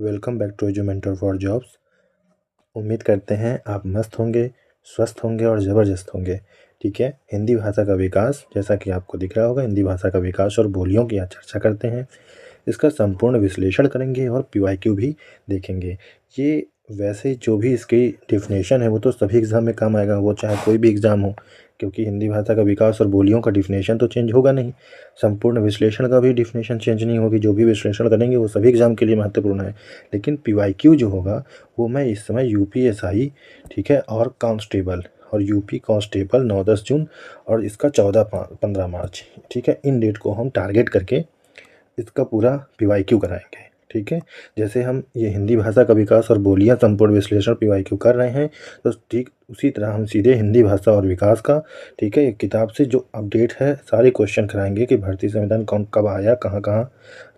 Welcome back to Edu Mentor for jobs. उम्मीद करते हैं आप मस्त होंगे, स्वस्थ होंगे और ज़बरदस्त होंगे। ठीक है, हिंदी भाषा का विकास, जैसा कि आपको दिख रहा होगा, हिंदी भाषा का विकास और बोलियों की आज चर्चा करते हैं। इसका संपूर्ण विश्लेषण करेंगे और पीवाईक्यू भी देखेंगे। ये वैसे जो भी इसकी डेफिनेशन है वो तो सभी एग्ज़ाम में काम आएगा, वो चाहे कोई भी एग्ज़ाम हो, क्योंकि हिंदी भाषा का विकास और बोलियों का डेफिनेशन तो चेंज होगा नहीं। संपूर्ण विश्लेषण का भी डेफिनेशन चेंज नहीं होगी। जो भी विश्लेषण करेंगे वो सभी एग्ज़ाम के लिए महत्वपूर्ण है। लेकिन पीवाईक्यू जो होगा वो मैं इस समय यूपीएसआई, ठीक है, और कांस्टेबल और यूपी कांस्टेबल 9-10 जून और इसका 14-15 मार्च, ठीक है, इन डेट को हम टारगेट करके इसका पूरा पीवाईक्यू कराएंगे। ठीक है, जैसे हम ये हिंदी भाषा का विकास और बोलियां संपूर्ण विश्लेषण पीवाईक्यू कर रहे हैं, तो ठीक उसी तरह हम सीधे हिंदी भाषा और विकास का, ठीक है, एक किताब से जो अपडेट है सारे क्वेश्चन कराएंगे कि भारतीय संविधान कौन कब आया, कहाँ कहाँ,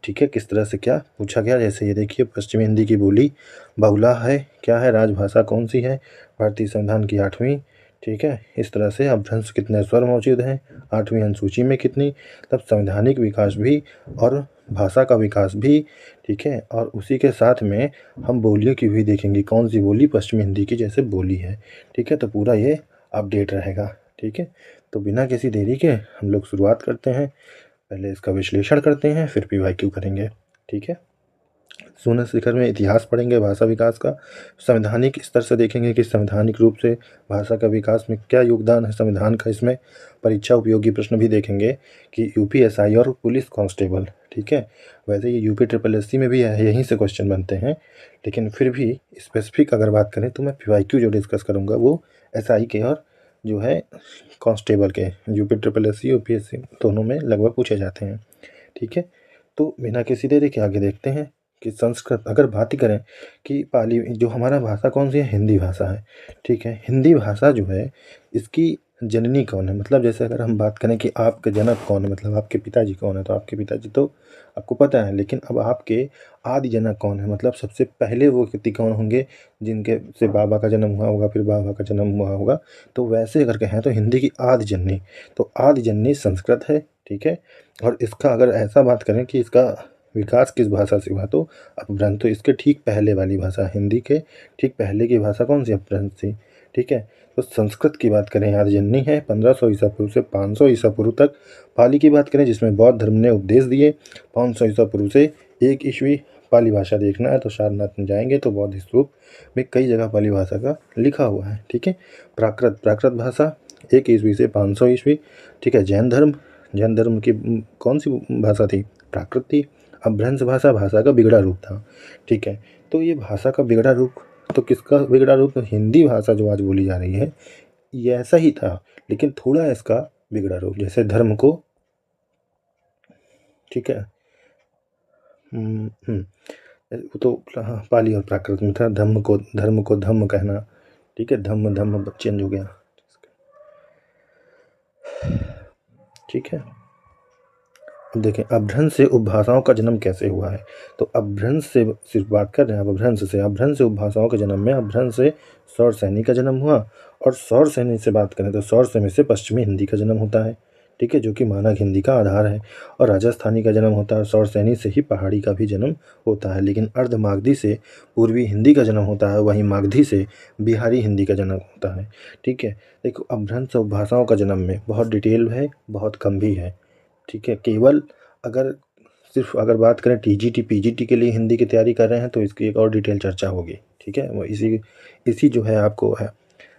ठीक है, किस तरह से क्या पूछा गया। जैसे ये देखिए, पश्चिमी हिंदी की बोली बहुला है, क्या है, राजभाषा कौन सी है, भारतीय संविधान की 8वीं, ठीक है, इस तरह से अपभ्रंश कितने स्वर मौजूद हैं, 8वीं अनुसूची में कितनी, तब संवैधानिक विकास भी और भाषा का विकास भी, ठीक है, और उसी के साथ में हम बोलियों की भी देखेंगे, कौन सी बोली पश्चिमी हिंदी की जैसे बोली है। ठीक है, तो पूरा ये अपडेट रहेगा। ठीक है, तो बिना किसी देरी के हम लोग शुरुआत करते हैं। पहले इसका विश्लेषण करते हैं, फिर पीवाईक्यू करेंगे। ठीक है, शून्य शिखर में इतिहास पढ़ेंगे भाषा विकास का, संवैधानिक स्तर से देखेंगे कि संवैधानिक रूप से भाषा का विकास में क्या योगदान है संविधान का। इसमें परीक्षा उपयोगी प्रश्न भी देखेंगे कि यूपीएसआई और पुलिस कांस्टेबल, ठीक है, वैसे ये यूपी ट्रिपल एससी में भी है, यहीं से क्वेश्चन बनते हैं, लेकिन फिर भी स्पेसिफिक अगर बात करें तो मैं पीवाईक्यू जो डिस्कस करूँगा वो एसआई के और जो है कांस्टेबल के, यूपी ट्रिपल एससी यूपीएससी दोनों में लगभग पूछे जाते हैं। ठीक है, तो बिना किसी देरी के आगे देखते हैं कि संस्कृत अगर बात ही करें कि पाली जो हमारा भाषा कौन सी है, हिंदी भाषा है। ठीक है, हिंदी भाषा जो है इसकी जननी कौन है, मतलब जैसे अगर हम बात करें कि आपके जनक कौन है, मतलब आपके पिताजी कौन है, तो आपके पिताजी तो आपको पता है, लेकिन अब आपके आदि जनक कौन है, मतलब सबसे पहले वो व्यक्ति कौन होंगे जिनके से बाबा का जन्म हुआ होगा, फिर बाबा का जन्म हुआ होगा। तो वैसे अगर कहें तो हिंदी की आदि जननी, तो आदि जननी संस्कृत है। ठीक है, और इसका अगर ऐसा बात करें कि इसका विकास किस भाषा से हुआ, तो अपभ्रंश, तो इसके ठीक पहले वाली भाषा, हिंदी के ठीक पहले की भाषा कौन सी, अपभ्रंश थी। ठीक है, तो संस्कृत की बात करें आदिजन्नी है 1500 ईसा पूर्व से 500 ईसा पूर्व तक। पाली की बात करें जिसमें बौद्ध धर्म ने उपदेश दिए 500 ईसा पूर्व से 1 ईस्वी। पाली भाषा देखना है तो सारनाथ में जाएंगे तो बौद्ध स्तूप में कई जगह पाली भाषा का लिखा हुआ है। ठीक है, प्राकृत प्राकृत भाषा 1 ईस्वी से 500 ईस्वी। ठीक है, जैन धर्म, जैन धर्म की कौन सी भाषा थी, प्राकृत थी। अपभ्रंश भाषा भाषा का बिगड़ा रूप था। ठीक है, तो ये भाषा का बिगड़ा रूप, तो किसका बिगड़ा रूप, तो हिंदी भाषा जो आज बोली जा रही है ये ऐसा ही था, लेकिन थोड़ा इसका बिगड़ा रूप, जैसे धर्म को, ठीक है, वो तो हाँ पाली और प्राकृत में था, धर्म को धम्म कहना। ठीक है, धम्म धम्म चेंज हो गया। ठीक है, देखें अपभ्रंश से उपभाषाओं का जन्म कैसे हुआ है, तो अपभ्रंश से सिर्फ बात कर रहे हैं, अपभ्रंश से उपभाषाओं के जन्म में अपभ्रंश से सौर सैनी का जन्म हुआ, और सौर सैनी से बात करें तो सौर सैनी से पश्चिमी हिंदी का जन्म होता है। ठीक है, जो कि मानक हिंदी का आधार है, और राजस्थानी का जन्म होता है, सौर सैनी से ही पहाड़ी का भी जन्म होता है। लेकिन अर्ध मागधी से पूर्वी हिंदी का जन्म होता है, वहीं मागधी से बिहारी हिंदी का जन्म होता है। ठीक है, देखो अपभ्रंश उपभाषाओं का जन्म में बहुत डिटेल है, बहुत कम भी है। ठीक है, केवल अगर सिर्फ अगर बात करें टीजीटी पीजीटी के लिए हिंदी की तैयारी कर रहे हैं तो इसकी एक और डिटेल चर्चा होगी। ठीक है, वो इसी जो है आपको है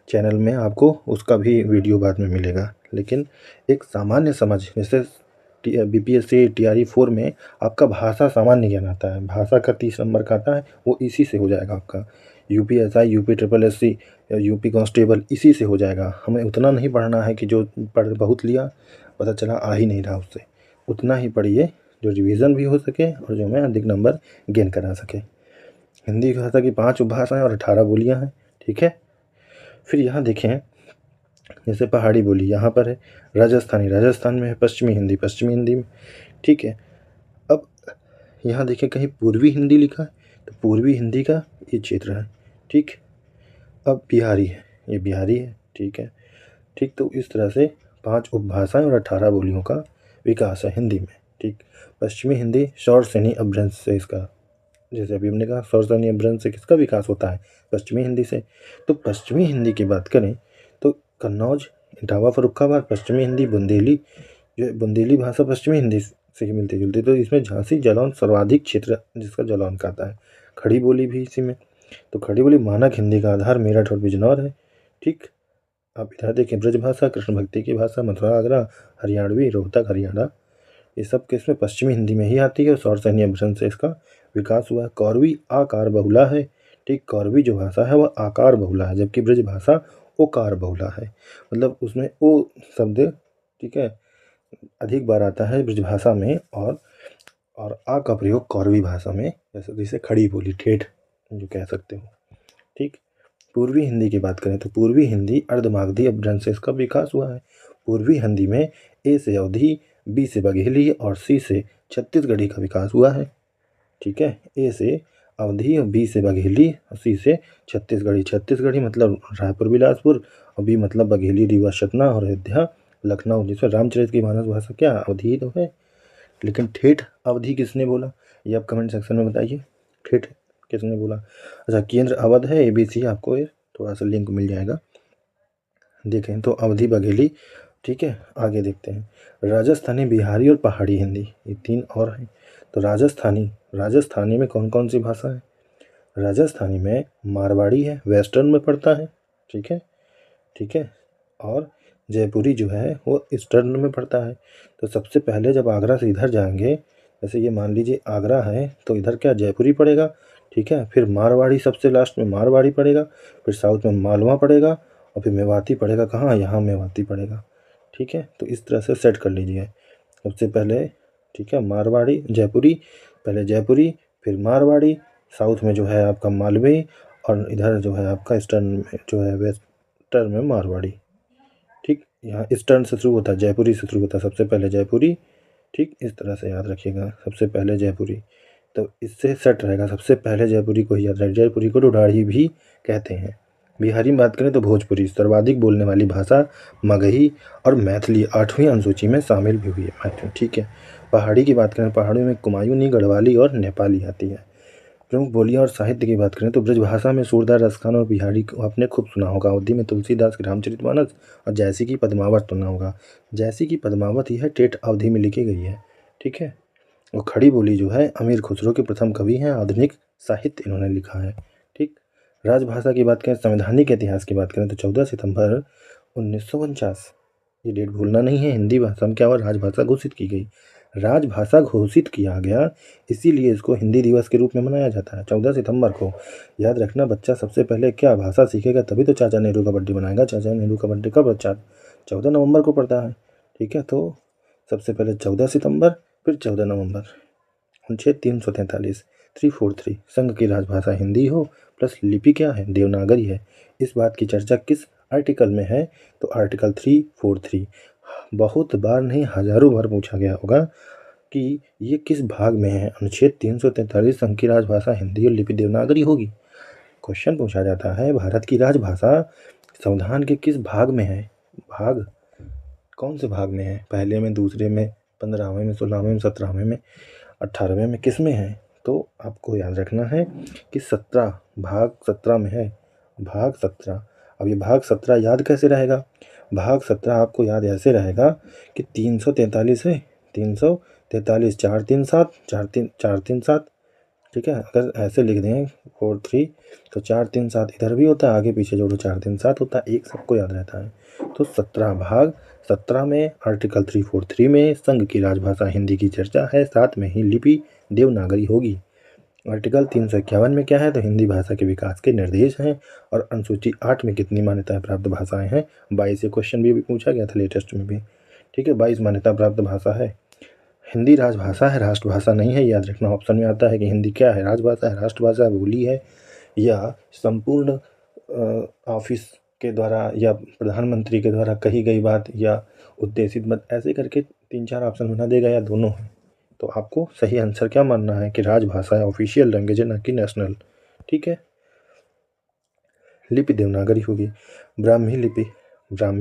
चैनल में, आपको उसका भी वीडियो बाद में मिलेगा। लेकिन एक सामान्य समझ, जैसे बीपीएससी टीआरई 4 में आपका भाषा सामान्य ज्ञान आता है, भाषा का 30 नंबर का आता है, वो इसी से हो जाएगा आपका। UPSI, UP triple SC, UP constable इसी से हो जाएगा। हमें उतना नहीं पढ़ना है कि जो पढ़ बहुत लिया पता चला आ ही नहीं रहा उससे, उतना ही पढ़िए जो रिवीजन भी हो सके और जो हमें अधिक नंबर गेन करा सके। हिंदी भाषा की 5 उपभाषाएं और 18 बोलियां हैं। ठीक है, फिर यहाँ देखें, जैसे पहाड़ी बोली यहाँ पर है, राजस्थानी राजस्थान में है, पश्चिमी हिंदी में। ठीक है, अब यहाँ देखें कहीं पूर्वी हिंदी लिखा है, तो पूर्वी हिंदी का ये क्षेत्र है। ठीक, अब बिहारी है, ये बिहारी है। ठीक है, ठीक, तो इस तरह से 5 उपभाषाएं और 18 बोलियों का विकास है हिंदी में। ठीक, पश्चिमी हिंदी सौर सैनी अपभ्रंश से इसका जैसे अभी हमने कहा सौरसैनी अपभ्रंश से किसका विकास होता है, पश्चिमी हिंदी से। तो पश्चिमी हिंदी की बात करें तो कन्नौज, इटावा, फर्रुखाबाद, पश्चिमी हिंदी, बुंदेली, जो बुंदेली भाषा पश्चिमी हिंदी से ही मिलती जुलती। तो इसमें झांसी जालौन सर्वाधिक क्षेत्र जिसका जालौन का आता है। खड़ी बोली भी इसी में। तो खड़ी बोली मानक हिंदी का आधार मेरठ और बिजनौर है। ठीक, आप इधर देखें ब्रजभाषा, कृष्ण भक्ति की भाषा, मथुरा, आगरा, हरियाणवी, रोहतक, हरियाणा, ये सब किस में पश्चिमी हिंदी में ही आती है। और सौरसैनी अपभ्रंश से इसका विकास हुआ। कौरवी आकार बहुला है। ठीक, कौरवी जो भाषा है वह आकार बहुला है, जबकि ब्रज भाषा ओकार बहुला है। मतलब उसमें ओ शब्द, ठीक है, अधिक बार आता है ब्रज भाषा में, और आ का प्रयोग कौरवी भाषा में, जैसे खड़ी बोली, ठेठ जो कह सकते हो। ठीक, पूर्वी हिंदी की बात करें तो पूर्वी हिंदी अर्धमागधी अपभ्रंश से इसका विकास हुआ है। पूर्वी हिंदी में ए से अवधी, बी से बघेली और सी से छत्तीसगढ़ी का विकास हुआ है। ठीक है, ए से अवधी और बी से बघेली और सी से छत्तीसगढ़ी। छत्तीसगढ़ी मतलब रायपुर बिलासपुर, और बी मतलब बघेली रीवा सतना और अयोध्या लखनऊ, जिसमें रामचरित की मानस भाषा क्या अवधी ही तो है। लेकिन ठेठ अवधी किसने बोला, ये आप कमेंट सेक्शन में बताइए, ठेठ किसने बोला। अच्छा, केंद्र अवध है, ABC, आपको ये थोड़ा सा लिंक मिल जाएगा, देखें तो अवधी, बघेली। ठीक है, आगे देखते हैं राजस्थानी, बिहारी और पहाड़ी हिंदी, ये 3 और हैं। तो राजस्थानी में कौन कौन सी भाषा है। राजस्थानी में मारवाड़ी है, वेस्टर्न में पड़ता है। ठीक है, ठीक है, और जयपुरी जो है वो ईस्टर्न में पड़ता है। तो सबसे पहले जब आगरा से इधर जाएंगे, जैसे ये मान लीजिए आगरा है, तो इधर क्या जयपुरी पड़ेगा। ठीक है, फिर मारवाड़ी सबसे लास्ट में मारवाड़ी पड़ेगा, फिर साउथ में मालवा पड़ेगा, और फिर मेवाती पड़ेगा। कहाँ, यहाँ मेवाती पड़ेगा। ठीक है, तो इस तरह से सेट कर लीजिए सबसे पहले। ठीक है, मारवाड़ी जयपुरी, पहले जयपुरी फिर मारवाड़ी, साउथ में जो है आपका मालवी, और इधर जो है आपका ईस्टर्न में जो है वेस्टर्न में मारवाड़ी। ठीक, यहाँ ईस्टर्न से शुरू होता है, जयपुरी से शुरू होता है, सबसे पहले जयपुरी। ठीक, इस तरह से याद रखिएगा, सबसे पहले जयपुरी। तो इससे सेट रहेगा, सबसे पहले जयपुरी को ही याद रखें। जयपुरी को ढूढ़ाढ़ी भी कहते हैं। बिहारी में बात करें तो भोजपुरी सर्वाधिक बोलने वाली भाषा, मगही और मैथिली 8वीं अनुसूची में शामिल भी हुई है मैथिली। ठीक है, पहाड़ी की बात करें, पहाड़ियों में कुमायूनी, गढ़वाली और नेपाली आती है। प्रमुख बोलियाँ और साहित्य की बात करें तो ब्रजभाषा में सूरदास, रसखान और बिहारी को आपने खूब सुना होगा। अवधी में तुलसीदास की रामचरितमानस और जैसी की पद्मावत सुना होगा। जैसी की पद्मावत यह ठेठ अवधी में लिखी गई है। ठीक है, और खड़ी बोली जो है अमीर खुसरो के प्रथम कवि हैं, आधुनिक साहित्य इन्होंने लिखा है। ठीक, राजभाषा की बात करें, संवैधानिक इतिहास की बात करें तो 14 सितंबर 1949, ये डेट भूलना नहीं है, हिंदी भाषा में क्या हुआ, राजभाषा घोषित की गई। राजभाषा घोषित किया गया, इसीलिए इसको हिंदी दिवस के रूप में मनाया जाता है 14 सितंबर को। याद रखना, बच्चा सबसे पहले क्या भाषा सीखेगा, तभी तो चाचा नेहरू का बर्थडे मनाएगा। चाचा नेहरू का बर्थडे कब, 14 नवंबर को पड़ता है। ठीक है, तो सबसे पहले 14 सितंबर, फिर 14 नवंबर। अनुच्छेद 343 343, संघ की राजभाषा हिंदी हो, प्लस लिपि क्या है, देवनागरी है। इस बात की चर्चा किस आर्टिकल में है, तो आर्टिकल 343। बहुत बार नहीं, हजारों बार पूछा गया होगा कि ये किस भाग में है। अनुच्छेद 343, संघ की राजभाषा हिंदी और लिपि देवनागरी होगी। क्वेश्चन पूछा जाता है भारत की राजभाषा संविधान के किस भाग में है। भाग कौन से भाग में है, पहले में, दूसरे में, 15वें में, 16वें में, 17वें में, 18वें में, किस में है। तो आपको याद रखना है कि 17, भाग 17 में है, भाग 17। अब ये भाग 17 याद कैसे रहेगा, भाग 17 आपको याद ऐसे रहेगा कि 343 है, 343, 4 3 7, 4 3 7। ठीक है, अगर ऐसे लिख दें 4 3, तो 4 3 7 इधर भी होता है, आगे पीछे जोड़ो 4 3 7 होता है, एक सबको याद रहता है। तो 17 भाग 17 में आर्टिकल 343 में संघ की राजभाषा हिंदी की चर्चा है, साथ में ही लिपि देवनागरी होगी। आर्टिकल 351 में क्या है, तो हिंदी भाषा के विकास के निर्देश हैं। और अनुसूची 8 में कितनी मान्यताएं प्राप्त भाषाएं हैं, 22। ये क्वेश्चन भी पूछा गया था लेटेस्ट में भी। ठीक है, 22 मान्यता प्राप्त भाषा है। हिंदी राजभाषा है, राष्ट्रभाषा नहीं है, याद रखना। ऑप्शन में आता है कि हिंदी क्या है, राजभाषा है, राष्ट्रभाषा, बोली है, या संपूर्ण ऑफिस के द्वारा या प्रधानमंत्री के द्वारा कही गई बात, या उद्देशित मत, ऐसे करके 3-4 ऑप्शन बना देगा, या दोनों है। तो आपको सही आंसर क्या मानना है कि राजभाषा है, ऑफिशियल लैंग्वेज है, ना कि नेशनल। ठीक है, लिपि देवनागरी होगी। ब्राह्मी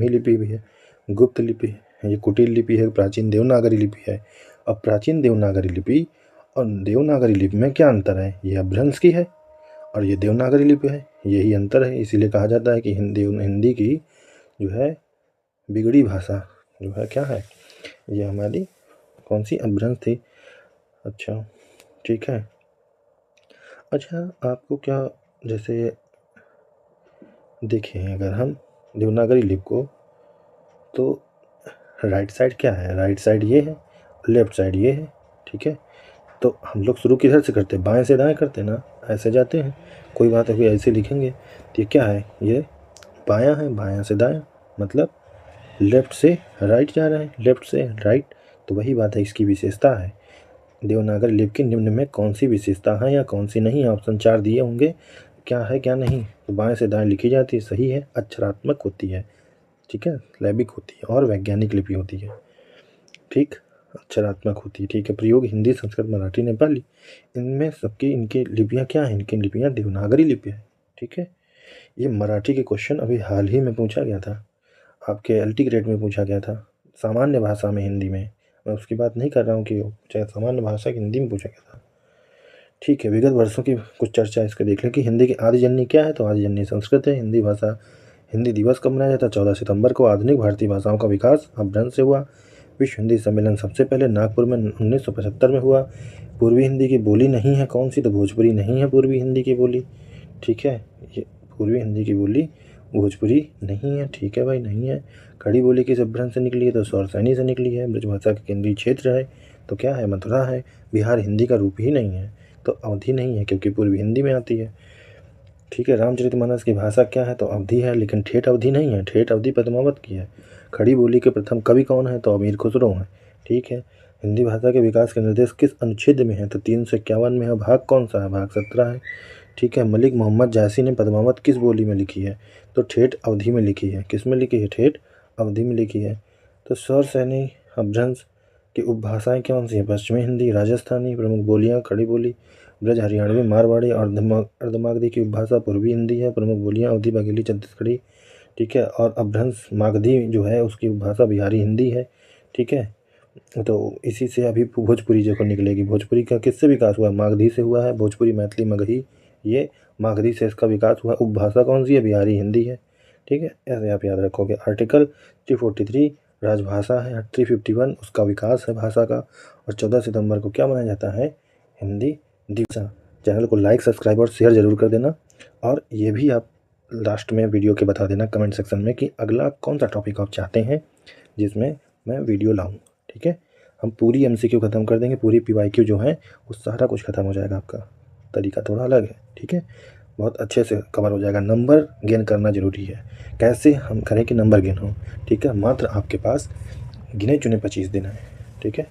लिपि भी है, गुप्त लिपि है, ये कुटिल लिपि है, प्राचीन देवनागरी लिपि है। अब प्राचीन देवनागरी लिपि और देवनागरी लिपि में क्या अंतर है? ये अपभ्रंश की है और ये देवनागरी लिपि है, यही अंतर है। इसीलिए कहा जाता है कि हिंदी की जो है बिगड़ी भाषा जो है क्या है, ये हमारी कौन सी अपभ्रंश थी। अच्छा ठीक है। अच्छा आपको क्या, जैसे देखें अगर हम देवनागरी लिपि को, तो राइट साइड क्या है? राइट साइड ये है, लेफ्ट साइड ये है, ठीक है। तो हम लोग शुरू किधर से करते हैं? बाएं से दाएं करते हैं ना, ऐसे जाते हैं। कोई बात है, कोई ऐसे लिखेंगे तो ये क्या है? ये बायां है, बायां से दायां, मतलब लेफ्ट से राइट जा रहा है, लेफ्ट से राइट। तो वही बात है, इसकी विशेषता है। देवनागरी लिपि की निम्न में कौन सी विशेषता है या कौन सी नहीं? ऑप्शन 4 दिए होंगे, क्या है क्या नहीं। तो बाएं से दाएं लिखी जाती है, सही है। अक्षरात्मक होती है, ठीक है, लैबिक होती है और वैज्ञानिक लिपि होती है, ठीक, अक्षरात्मक होती है, ठीक है। प्रयोग हिंदी, संस्कृत, मराठी, नेपाली, इनमें सबकी इनकी लिपियाँ क्या हैं? इनकी लिपियाँ देवनागरी लिपि है, ठीक है। ये मराठी के क्वेश्चन अभी हाल ही में पूछा गया था, आपके एलटी ग्रेड में पूछा गया था, सामान्य भाषा में, हिंदी में। मैं उसकी बात नहीं कर रहा हूँ कि चाहे सामान्य भाषा की हिंदी में पूछा गया था, ठीक है। विगत वर्षों की कुछ चर्चा इसके देख लें कि हिंदी की आदि जननी क्या है, तो आदि जननी संस्कृत है। हिंदी भाषा, हिंदी दिवस कब मनाया जाता है? 14 सितंबर को। आधुनिक भारतीय भाषाओं का विकास अपभ्रंश से हुआ। विश्व हिंदी सम्मेलन सबसे पहले नागपुर में 1975 में हुआ। पूर्वी हिंदी की बोली नहीं है कौन सी? तो भोजपुरी नहीं है पूर्वी हिंदी की बोली, ठीक है। ये पूर्वी हिंदी की बोली भोजपुरी नहीं है, ठीक है भाई, नहीं है। खड़ी बोली किस अपभ्रंश से निकली है? तो सौरसैनी से निकली है। ब्रजभाषा का केंद्रीय क्षेत्र है तो क्या है? मथुरा है। बिहार हिंदी का रूप ही नहीं है तो अवधि नहीं है, क्योंकि पूर्वी हिंदी में आती है, ठीक है। रामचरितमानस की भाषा क्या है? तो अवधि है, लेकिन ठेठ अवधि नहीं है, ठेठ अवधि पद्मावत की है। खड़ी बोली के प्रथम कवि कौन है? तो अमीर खुसरो हैं, ठीक है। हिंदी भाषा के विकास के निर्देश किस अनुच्छेद में है? तो 351 में है। भाग कौन सा है? भाग 17 है, ठीक है। मलिक मोहम्मद जायसी ने पद्मावत किस बोली में लिखी है? तो ठेठ अवधि में लिखी है। किस में लिखी है? ठेठ अवधि में लिखी है। तो सौरसैनी अपभ्रंश की उपभाषाएं कौन सी हैं? पश्चिमी हिंदी, राजस्थानी। प्रमुख बोलियां खड़ी बोली, ब्रज हरियाणवी, मारवाड़ी और अर्धमागधी की उपभाषा पूर्वी हिंदी है। प्रमुख बोलियां अवधी, बघेली, छत्तीसगढ़ी, ठीक है। और अपभ्रंश मागधी जो है उसकी उपभाषा बिहारी हिंदी है, ठीक है। तो इसी से अभी भोजपुरी जो निकलेगी। भोजपुरी का किससे विकास हुआ? मागधी से हुआ है। भोजपुरी, मैथिली, मगही, ये मागधी से इसका विकास हुआ। उपभाषा कौन सी है? बिहारी हिंदी है, ठीक है। ऐसे आप याद रखोगे। आर्टिकल 343 राजभाषा है। 351 उसका विकास है भाषा का। और 14 सितंबर को क्या मनाया जाता है? हिंदी दिवस। चैनल को लाइक, सब्सक्राइब और शेयर ज़रूर कर देना। और ये भी आप लास्ट में वीडियो के बता देना कमेंट सेक्शन में कि अगला कौन सा टॉपिक आप चाहते हैं जिसमें मैं वीडियो लाऊं, ठीक है। हम पूरी एमसीक्यू ख़त्म कर देंगे, पूरी पीवाईक्यू जो है वो सारा कुछ ख़त्म हो जाएगा। आपका तरीका थोड़ा अलग है, ठीक है, बहुत अच्छे से कवर हो जाएगा। नंबर गेन करना ज़रूरी है। कैसे हम करें कि नंबर गेन हो, ठीक है। मात्र आपके पास गिने चुने 25 दिन है, ठीक है।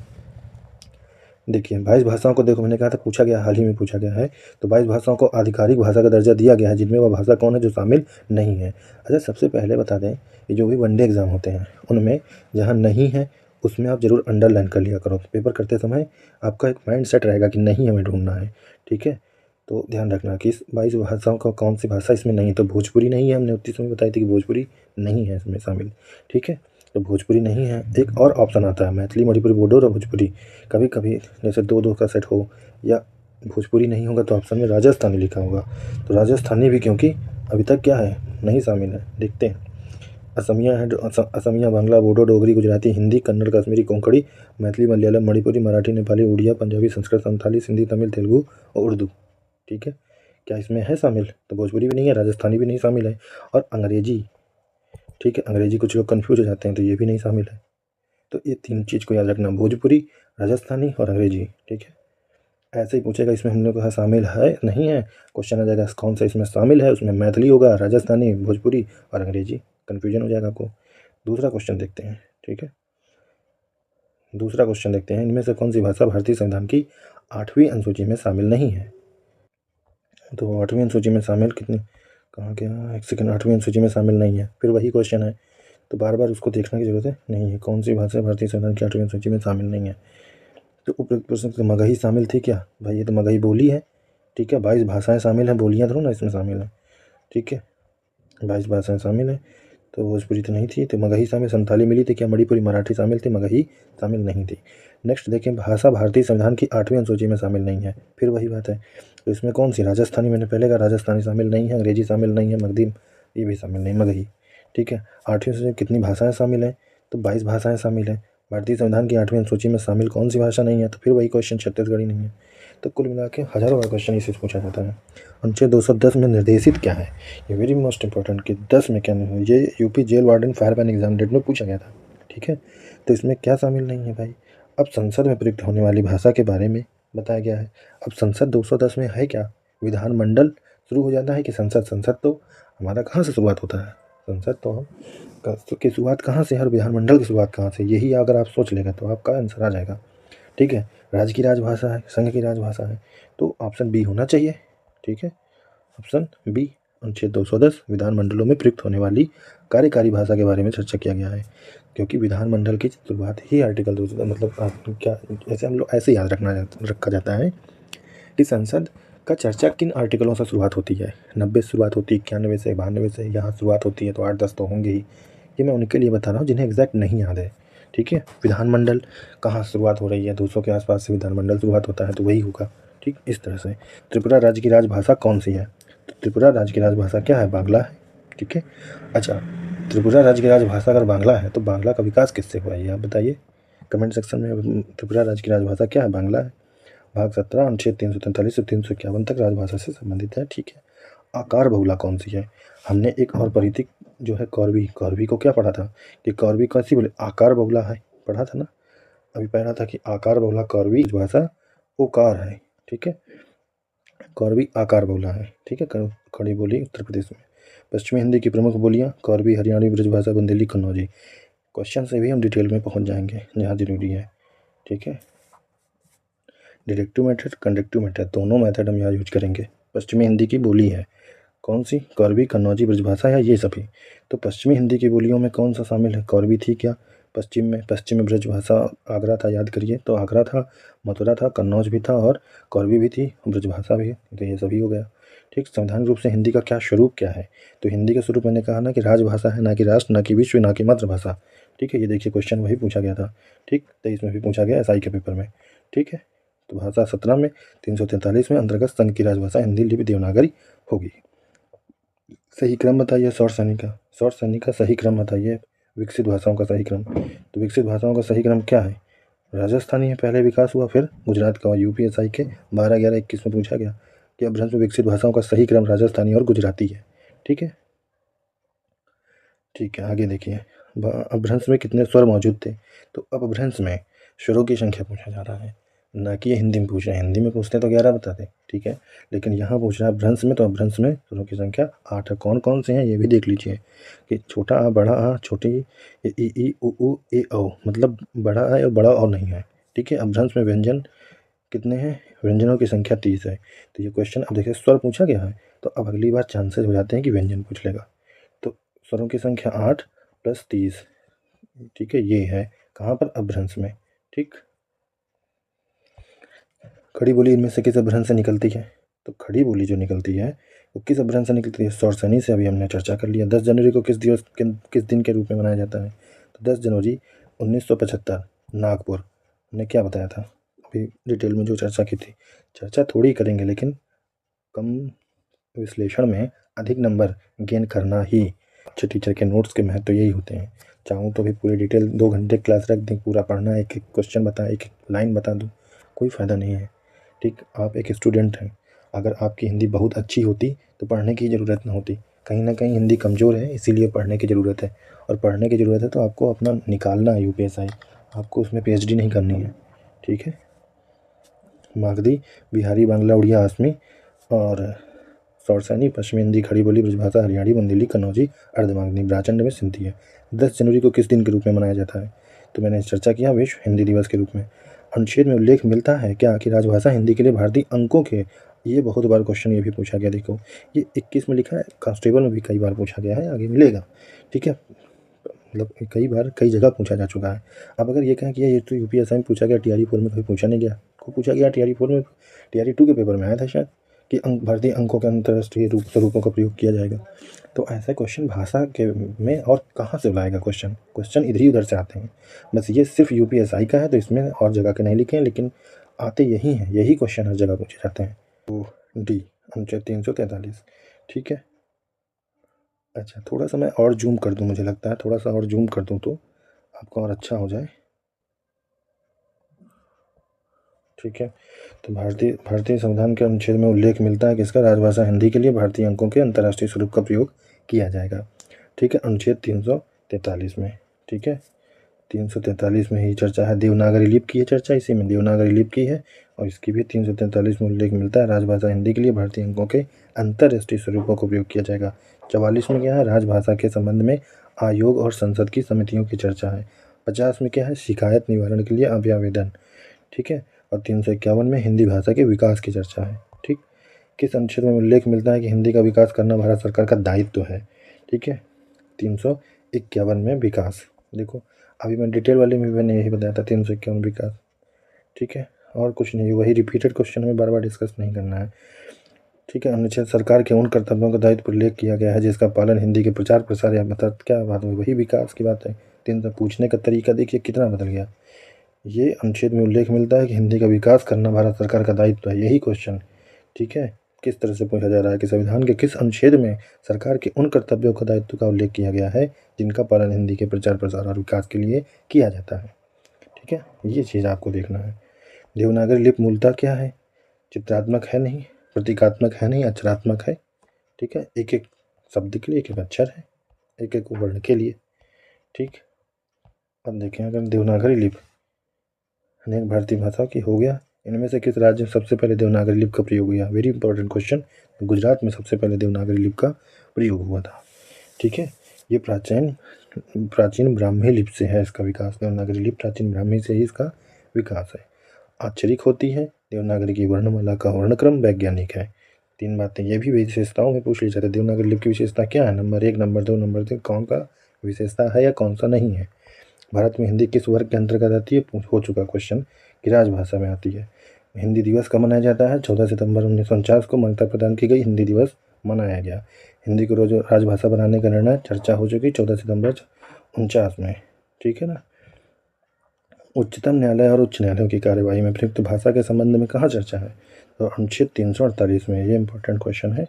देखिए 22 भाषाओं को, देखो मैंने कहा था पूछा गया, हाल ही में पूछा गया है। तो 22 भाषाओं को आधिकारिक भाषा का दर्जा दिया गया है, जिनमें वह भाषा कौन है जो शामिल नहीं है। अच्छा सबसे पहले बता दें कि जो भी वनडे एग्ज़ाम होते हैं उनमें जहाँ नहीं है उसमें आप ज़रूर अंडरलाइन कर लिया करो। पेपर करते समय आपका एक माइंड सेट रहेगा कि नहीं हमें ढूंढना है, ठीक है। तो ध्यान रखना कि इस 22 भाषाओं का कौन सी भाषा इसमें नहीं है। तो भोजपुरी नहीं है, हमने उतनी समय बताई थी कि भोजपुरी नहीं है इसमें शामिल, ठीक है। तो भोजपुरी नहीं है। एक और ऑप्शन आता है मैथिली, मणिपुरी, बोडो और भोजपुरी। कभी कभी जैसे दो दो का सेट हो या भोजपुरी नहीं होगा तो ऑप्शन में राजस्थानी लिखा होगा। तो राजस्थानी भी क्योंकि अभी तक क्या है, नहीं शामिल है। देखते हैं। असमिया है, असमिया, बांग्ला, बोडो, डोगरी, गुजराती, हिंदी, कन्नड़, कश्मीरी, कोंकणी, मैथिली, मलयालम, मणिपुरी, मराठी, नेपाली, उड़िया, पंजाबी, संस्कृत, संथाली, सिंधी, तमिल, तेलुगु और उर्दू, ठीक है। क्या इसमें है शामिल? तो भोजपुरी भी नहीं है, राजस्थानी भी नहीं शामिल है। और अंग्रेजी, ठीक है, अंग्रेजी कुछ लोग कन्फ्यूज हो जाते हैं तो ये भी नहीं शामिल है। तो ये 3 चीज़ को याद रखना, भोजपुरी, राजस्थानी और अंग्रेजी, ठीक है। ऐसे ही पूछेगा इसमें हम लोग का शामिल है नहीं है, क्वेश्चन आ जाएगा कौन सा इसमें शामिल है, उसमें मैथिली होगा, राजस्थानी, भोजपुरी और अंग्रेजी, कन्फ्यूजन हो जाएगा आपको। दूसरा क्वेश्चन देखते हैं, ठीक है। दूसरा क्वेश्चन देखते हैं, इनमें से कौन सी भाषा भारतीय संविधान की 8वीं अनुसूची में शामिल नहीं है? तो 8वीं अनुसूची में शामिल कितनी, कहाँ गया, एक सेकंड, 8वीं अनुसूची में शामिल नहीं है। फिर वही क्वेश्चन है, तो बार बार उसको देखने की जरूरत है नहीं है। कौन सी भाषा भारतीय संविधान की 8वीं अनुसूची में शामिल नहीं है? तो उपयुक्त प्रश्न से मगही शामिल थी क्या? भाई ये तो मगही बोली है, ठीक है। 22 भाषाएं शामिल हैं, बोलियाँ थोड़ा ना इसमें शामिल हैं, ठीक है। 22 भाषाएं शामिल हैं। तो भोजपुरी तो नहीं थी, तो मगही शामिल, संथाली मिली थी क्या, मणिपुरी मराठी शामिल थे, मगही शामिल नहीं थी। नेक्स्ट देखें, भाषा भारतीय संविधान की 8वीं अनुसूची में शामिल नहीं है, फिर वही बात है। तो इसमें कौन सी, राजस्थानी, मैंने पहले कहा राजस्थानी शामिल नहीं है, अंग्रेजी शामिल नहीं है, मगधी ये भी शामिल नहीं, मगही। ठीक है, 8वीं अनुसूची में कितनी भाषाएं शामिल हैं, तो 22 भाषाएं शामिल हैं। भारतीय संविधान की 8वीं अनुसूची में शामिल कौन सी भाषा नहीं है, तो फिर वही क्वेश्चन, छत्तीसगढ़ी नहीं है। तो कुल मिला के हज़ारों बार क्वेश्चन इसे पूछा जाता है। अनुच्छेद 210 में निर्देशित क्या है, ये वेरी मोस्ट इंपॉर्टेंट, कि 10 में क्या नहीं, ये UP jail warden fireman exam date में पूछा गया था। ठीक है, तो इसमें क्या शामिल नहीं है भाई। अब संसद में प्रयुक्त होने वाली भाषा के बारे में बताया गया है। अब संसद 210 में है क्या, विधानमंडल शुरू हो जाता है कि संसद, संसद तो हमारा कहाँ से शुरुआत होता है, संसद तो हम की शुरुआत कहाँ से है और विधानमंडल की शुरुआत कहाँ से, यही अगर आप सोच लेगा तो आपका आंसर आ जाएगा। ठीक है, राज्य की राजभाषा है, संघ की राजभाषा है, तो ऑप्शन बी होना चाहिए। ठीक है, ऑप्शन बी, अनुच्छेद 210 विधानमंडलों में प्रयुक्त होने वाली कार्यकारी भाषा के बारे में चर्चा किया गया है, क्योंकि विधानमंडल की शुरुआत ही आर्टिकल 210, मतलब क्या, ऐसे हम लोग ऐसे याद रखा जाता है कि संसद का चर्चा किन आर्टिकलों से शुरुआत होती है, 90 से शुरुआत होती है, 91 से, 92 से, यहाँ शुरुआत होती है, तो 8-10 तो होंगे ही। ये मैं उनके लिए बता रहा हूँ जिन्हें एग्जैक्ट नहीं याद है। ठीक है, विधानमंडल कहाँ शुरुआत हो रही है, 200 के आसपास से विधानमंडल शुरुआत होता है, तो वही होगा। ठीक, इस तरह से। त्रिपुरा राज्य की राजभाषा कौन सी है, तो त्रिपुरा राज्य की राजभाषा क्या है, बांग्ला है। ठीक है, अच्छा, त्रिपुरा राज्य की राजभाषा अगर बांग्ला है तो बांग्ला का विकास किससे हुआ, ये आप बताइए कमेंट सेक्शन में। त्रिपुरा राज्य की राजभाषा क्या है, बांग्ला है। भाग 17 अनुच्छेद 343 से 351 तक राजभाषा से संबंधित है। ठीक है, आकार बहुला कौन सी है, हमने एक और परिधिक जो है कौरवी, कौरवी को क्या पढ़ा था कि कौरवी कैसी बोले, आकार बहुला है, पढ़ा था ना, अभी पढ़ा था कि आकार बहुला कौरवी भाषा ओकार है। ठीक है, कौरवी आकार बहुला है। ठीक है, खड़ी बोली उत्तर प्रदेश में। पश्चिमी हिंदी की प्रमुख बोलियाँ कौरवी, हरियाणवी, ब्रजभाषा, बुंदेली, कन्नौजी। क्वेश्चन से भी हम डिटेल में पहुंच जाएंगे जहाँ जरूरी है। ठीक है, डायरेक्टिव मेथड, कंडक्टिव मेथड, दोनों मेथड हम यहाँ यूज करेंगे। पश्चिमी हिंदी की बोली है कौन सी, कौरवी, कन्नौजी, ब्रजभाषा या ये सभी। तो पश्चिमी हिंदी की बोलियों में कौन सा शामिल है, कौरवी थी क्या, पश्चिम में ब्रजभाषा आगरा था, याद करिए, तो आगरा था, मथुरा था, कन्नौज भी था और कौरवी भी थी, ब्रजभाषा भी, तो ये सभी हो गया। ठीक, संवैधानिक रूप से हिंदी का क्या स्वरूप क्या है, तो हिंदी का स्वरूप मैंने कहा ना कि राजभाषा है, ना कि राष्ट्र, ना कि विश्व, ना कि मातृभाषा। ठीक है, ये देखिए क्वेश्चन वही पूछा गया था। ठीक, 23 में भी पूछा गया एसआई के पेपर में। ठीक है, तो भाषा 17 में 343 में अंतर्गत संघ की राजभाषा हिंदी लिपि देवनागरी होगी। सही क्रम बताइए शॉर्ट सैनिक का, शॉर्ट सैनिक का सही क्रम बताइए, विकसित भाषाओं का सही क्रम। तो विकसित भाषाओं का सही क्रम क्या है, राजस्थानी है पहले विकास हुआ, फिर गुजरात का, और यूपीएसआई के 12-11-21 में पूछा गया कि अपभ्रंश में विकसित भाषाओं का सही क्रम राजस्थानी और गुजराती है। ठीक है, ठीक है, आगे देखिए, अपभ्रंश में कितने स्वर मौजूद थे, तो अपभ्रंश में स्वरों की संख्या पूछा जा रहा है, ना कि ये हिंदी में पूछ रहे हैं, हिंदी में पूछते तो 11 बताते। ठीक है, लेकिन यहाँ पूछ रहा है अपभ्रंश में, तो अपभ्रंश में स्वरों की संख्या 8 है। कौन कौन से हैं ये भी देख लीजिए कि छोटा आ, बड़ा आ, छोटी ई उ ए औ, मतलब बड़ा है और बड़ा और नहीं है। ठीक है, अपभ्रंश में व्यंजन कितने हैं, व्यंजनों की संख्या 30 है। तो ये क्वेश्चन अब देखिए स्वर पूछा गया है, तो अब अगली बार चांसेस हो जाते हैं कि व्यंजन पूछ लेगा। तो स्वरों की संख्या 8 + 30। ठीक है, ये है कहाँ पर, अपभ्रंश में। ठीक, खड़ी बोली इनमें से किस अपभ्रंश से निकलती है, तो खड़ी बोली जो निकलती है वो किस अपभ्रंश से निकलती है, शौरसेनी से, अभी हमने चर्चा कर लिया। 10 जनवरी को किस दिन के रूप में मनाया जाता है, तो 10 जनवरी 1975 नागपुर, हमने क्या बताया था अभी डिटेल में जो चर्चा की थी। चर्चा थोड़ी करेंगे लेकिन कम विश्लेषण में अधिक नंबर गेन करना ही अच्छे टीचर के नोट्स के महत्व यही होते हैं। चाहूँ तो भी पूरी डिटेल 2 घंटे क्लास रख दें, पूरा पढ़ना, एक एक क्वेश्चन बता, एक एक लाइन बता दूँ, कोई फ़ायदा नहीं है। ठीक, आप एक स्टूडेंट हैं, अगर आपकी हिंदी बहुत अच्छी होती तो पढ़ने की ज़रूरत ना होती। कहीं ना कहीं हिंदी कमज़ोर है, इसीलिए पढ़ने की ज़रूरत है, और पढ़ने की ज़रूरत है तो आपको अपना निकालना है यूपीएसआई, आपको उसमें पीएचडी नहीं करनी है। ठीक है, मागधी, बिहारी, बांग्ला, उड़िया, असमी और शौरसेनी, पश्चिमी हिंदी, खड़ी बोली, ब्रजभाषा, हरियाणी, बुंदेली, कन्नौजी, अर्धमागधी, ब्राह्मण में सिंधी है। 10 जनवरी को किस दिन के रूप में मनाया जाता है, तो मैंने चर्चा किया विश्व हिंदी दिवस के रूप में। अनुच्छेद में उल्लेख मिलता है क्या कि राजभाषा हिंदी के लिए भारतीय अंकों के, ये बहुत बार क्वेश्चन ये भी पूछा गया, देखो ये 21 में लिखा है, कांस्टेबल में भी कई बार पूछा गया है, आगे मिलेगा। ठीक है, मतलब कई बार कई जगह पूछा जा चुका है। अब अगर ये कहें कि ये तो यूपीएससी में पूछा गया, टीआरई 4 में कभी पूछा नहीं गया, को पूछा गया टीआरई 4 में, टीआरई 2 के पेपर में आया था शायद, कि भारतीय अंकों के अंतर्राष्ट्रीय स्वरूपों का प्रयोग किया जाएगा। तो ऐसा क्वेश्चन भाषा के में और कहाँ से लाएगा क्वेश्चन इधर ही उधर से आते हैं। बस ये सिर्फ यूपीएसआई का है, तो इसमें और जगह के नहीं लिखे हैं, लेकिन आते यही हैं, यही क्वेश्चन हर जगह पूछे जाते हैं। तो डी अनुच्छेद 343, ठीक है। अच्छा, थोड़ा सा मैं और जूम कर दूं, मुझे लगता है थोड़ा सा और जूम कर दूं तो आपको और अच्छा हो जाए, ठीक है। तो भारतीय संविधान के अनुच्छेद में उल्लेख मिलता है कि इसका राजभाषा हिंदी के लिए भारतीय अंकों के अंतर्राष्ट्रीय स्वरूप का प्रयोग किया जाएगा, ठीक है, अनुच्छेद 343 में, ठीक है। 343 में ही चर्चा है, देवनागरी लिपि की है चर्चा, इसी में देवनागरी लिपि की है, और इसकी भी 343 में उल्लेख मिलता है, राजभाषा हिंदी के लिए भारतीय अंकों के अंतर्राष्ट्रीय स्वरूपों का उपयोग किया जाएगा। 44 में क्या है, राजभाषा के संबंध में आयोग और संसद की समितियों की चर्चा है। 50 में क्या है, शिकायत निवारण के लिए अभ्यावेदन, ठीक है। और 351 में हिंदी भाषा के विकास की चर्चा है, ठीक। किस अनुच्छेद में उल्लेख मिलता है कि हिंदी का विकास करना भारत सरकार का दायित्व है, ठीक है। 351 में विकास, देखो अभी मैं डिटेल वाले में मैंने यही बताया था, 351 विकास, ठीक है। और कुछ नहीं, वही रिपीटेड क्वेश्चन में बार बार डिस्कस नहीं करना है, ठीक है। अनुच्छेद सरकार के उन कर्तव्यों का दायित्व उल्लेख किया गया है जिसका पालन हिंदी के प्रचार प्रसार या मतलब क्या बात है, वही विकास की बात है। 3 पूछने का तरीका देखिए कितना बदल गया। ये अनुच्छेद में उल्लेख मिलता है कि हिंदी का विकास करना भारत सरकार का दायित्व है, यही क्वेश्चन, ठीक है। किस तरह से पूछा जा रहा है कि संविधान के किस अनुच्छेद में सरकार के उन कर्तव्यों का दायित्व का उल्लेख किया गया है जिनका पालन हिंदी के प्रचार प्रसार और विकास के लिए किया जाता है, ठीक है। ये चीज़ आपको देखना है। देवनागरी लिपि मूलतः क्या है, चित्रात्मक है नहीं, प्रतीकात्मक है नहीं, अक्षरात्मक है, ठीक है। एक एक शब्द के लिए एक एक अक्षर है, एक एक वर्ण के लिए, ठीक। अब देखें, अगर देवनागरी लिपि अनेक भारतीय भाषाओं की हो गया, इनमें से किस राज्य में सबसे पहले देवनागरी लिपि का प्रयोग हुआ, वेरी इंपॉर्टेंट क्वेश्चन। गुजरात में सबसे पहले देवनागरी लिपि का प्रयोग हुआ था, ठीक है। ये प्राचीन ब्राह्मी लिपि से है इसका विकास, देवनागरी लिपि प्राचीन ब्राह्मी से ही इसका विकास है। आक्षरिक होती है, देवनागरी की वर्णमाला का वर्णक्रम वैज्ञानिक है। 3 बातें ये भी विशेषताओं में पूछ ली जाती है। देवनागरी लिपि की विशेषता क्या है, नंबर 1, नंबर 2, नंबर 3 कौन सा विशेषता है या कौन सा नहीं है। भारत में हिंदी किस वर्ग के अंतर्गत आती है, हो चुका क्वेश्चन, कि राजभाषा में आती है। हिंदी दिवस कब मनाया जाता है, 14 सितंबर 1949 को मान्यता प्रदान की गई हिंदी दिवस मनाया गया। हिंदी को रोज राजभाषा बनाने का निर्णय चर्चा हो चुकी 14 सितंबर 1949 में, ठीक है ना। उच्चतम न्यायालय और उच्च न्यायालयों की कार्यवाही में प्रयुक्त भाषा के संबंध में कहाँ चर्चा है, तो अनुच्छेद 348 में। ये इंपॉर्टेंट क्वेश्चन है,